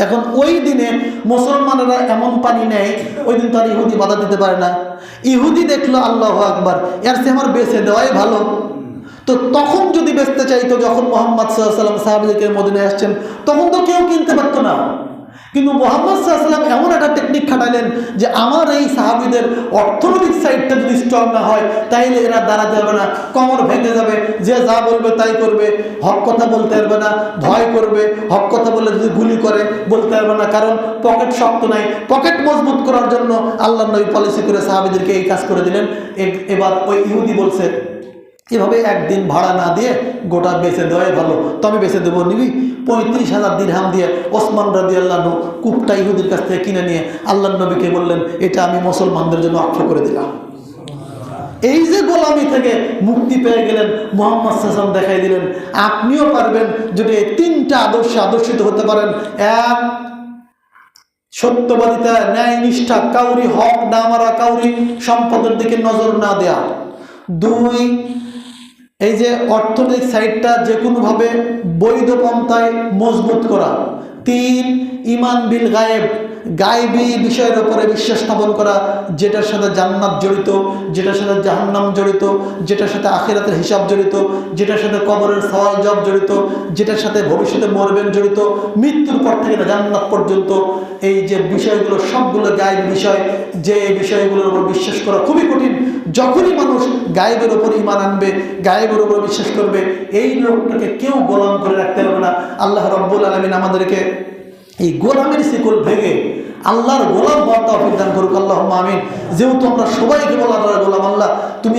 এখন ওই দিনে মুসলমানেরা এমন পানি নেয়, ওই দিন তো আর ইহুদি বাধা দিতে পারে না। ইহুদি দেখলো, আল্লাহু আকবার, এর চেয়ে আমার বেচে দেওয়াই ভালো। তো তখন যদি বেচতে চাইতো, যখন মুহাম্মদ সাল্লাল্লাহু আলাইহি ওয়াসাল্লাম সাহাবীদেরকে মদিনায় আসছেন, তখন তো কেউ কিনতে পারতো না। কিন্তু মুহাম্মদ সাল্লাল্লাহু আলাইহি ওয়াসাল্লাম এমন একটা টেকনিক খাটাইলেন যে আমার এই সাহাবীদের অর্থনৈতিক সাইডটা যদি স্ট্রং না হয় তাইলে এরা দাঁড়াতে হবে না, কোমর ভেঙে যাবে, যে যা বলবে তাই করবে, হক কথা বলতে পারবে না, ভয় করবে, হক কথা বললে যদি গুলি করে বলতে পারবে না, কারণ পকেট শক্ত নাই। পকেট মজবুত করার জন্য আল্লাহর নবী পলিসি করে সাহাবীদেরকে এই কাজ করে দিলেন। এবার ওই ইহুদি বলছে এভাবে একদিন ভাড়া না দিয়ে গোটা বেচে দেওয়াই ভালো, তো আমি বেচে দেবো, নিবি? 35,000 দিরহাম দিয়ে ওসমান রাদিয়াল্লাহু আনহু কূপটা ইহুদির কাছ থেকে কিনে নিয়ে আল্লাহর নবীকে বললেন, এটা আমি মুসলমানদের জন্য অক্ষ করে দিলাম। এই যে গোলামি থেকে মুক্তি পেয়ে গেলেন, মুহাম্মদ সাল্লাল্লাহু আলাইহি ওয়াসাল্লাম দেখাই দিলেন আপনিও পারবেন যদি এই তিনটা আদর্শে আদর্শিত হতে পারেন। এক, সত্যবাদিতা, ন্যায় নিষ্ঠা, কাউরি হক না মারা, কাউরি সম্পদের দিকে নজর না দেয়া। দুই, এই যে অর্থনৈতিক সাইডটা যে কোনোভাবে বৈধ পন্থায় মজবুত করা। তিন, ইমান বিল গায়েব, গায়েবী বিষয়ের উপরে বিশ্বাস স্থাপন করা, যেটার সাথে জান্নাত জড়িত, যেটার সাথে জাহান্নাম জড়িত, যেটার সাথে আখিরাতের হিসাব জড়িত, যেটার সাথে কবরের সওয়াল জবাব জড়িত, যেটার সাথে ভবিষ্যতে মরবেন জড়িত, মৃত্যুর পর থেকে জান্নাত পর্যন্ত। এই যে বিষয়গুলো সবগুলো গায়েবী বিষয়, যে এই বিষয়গুলোর উপর বিশ্বাস করা খুবই কঠিন। যখনই মানুষ গায়েবের উপর ঈমান আনবে, গায়েবের উপর বিশ্বাস করবে, এই লোকটাকে কেউ গোলাম করে রাখতে পারবে না। আল্লাহ রাব্বুল আলামিন আমাদেরকে এই গোলামের শিকল ভেঙে আল্লাহর গোলাম হওয়ার তৌফিক দান করুক, আল্লাহুম্মা আমিন। যেহেতু আমরা সবাইকে বলা আল্লাহর গোলাম, আল্লাহ তুমি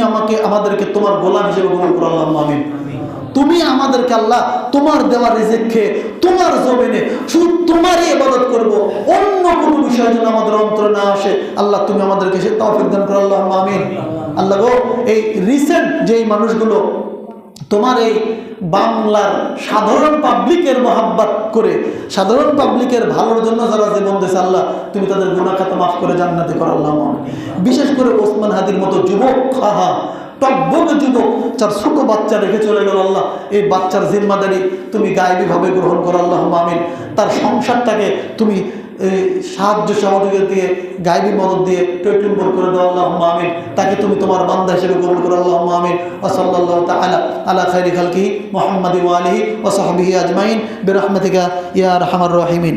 আমাদেরকে তোমার গোলাম হিসেবে কবুল করো, আল্লাহুম্মা আমিন। তুমি আমাদেরকে আল্লাহ তোমার দেওয়া রিজিক খেয়ে তোমার জমিনে শুধু তোমারই ইবাদত করব, অন্য কোনো বিষয় যেন আমাদের অন্তরে না আসে, আল্লাহ তুমি আমাদেরকে সে তৌফিক দান করো, আল্লাহুম্মা আমিন। আল্লাহ গো, এই রিসেন্ট যেই মানুষগুলো তোমার এই বাংলার সাধারণ পাবলিকের মহাব্বত করে, সাধারণ পাবলিকের ভালোর জন্য যারা জীবন দিয়েছে, আল্লাহ তুমি তাদের গুনাহ খাতা মাফ করে জান্নাতে করো, আল্লাহুম্মা আমিন। বিশেষ করে ওসমান হাদির মতো যুবক, টকবক যুবক যার ছোট বাচ্চা রেখে চলে গেল, আল্লাহ এই বাচ্চার জিম্মাদারি তুমি গায়েবীভাবে গ্রহণ করো, আল্লাহুম্মা আমিন। তার সংসারটাকে তুমি সাহায্য সহযোগিতা দিয়ে, গায়েবী মদদ দিয়ে টৈটুম্বর করে দাও, আল্লাহুম্মা আমিন। তাকে তুমি তোমার বান্দা হিসেবে কবুল করো, আল্লাহুম্মা আমিন। ওয়া সাল্লাল্লাহু তাআলা আলা খাইরি খালকিহি মুহাম্মাদি ওয়া আলিহি ওয়া সাহবিহি আজমাইন বিরহমাতিকা ইয়া আরহামার রাহিমিন।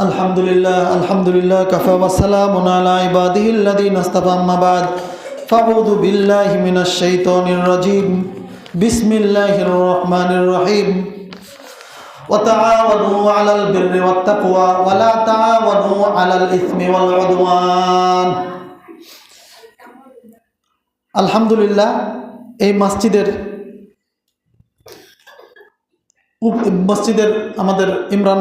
আলহামদুলিল্লাহ, আলহামদুলিল্লাহ, কাফা ওয়া সালামুন আলা ইবাদিহিল্লাযীনা ইসতাফা, আম্মা বাদ। ফাউযু বিল্লাহি মিনাশ শাইতানির রাজীম। বিসমিল্লাহির রহমানির রহিম। ওয়া তাআওয়ানু আলাল বিররি ওয়াত তাকওয়া ওয়া লা তাআওয়ানু আলাল ইসমি ওয়াল উদওয়ান। আলহামদুলিল্লাহ, এই মসজিদের আমাদের ইমরান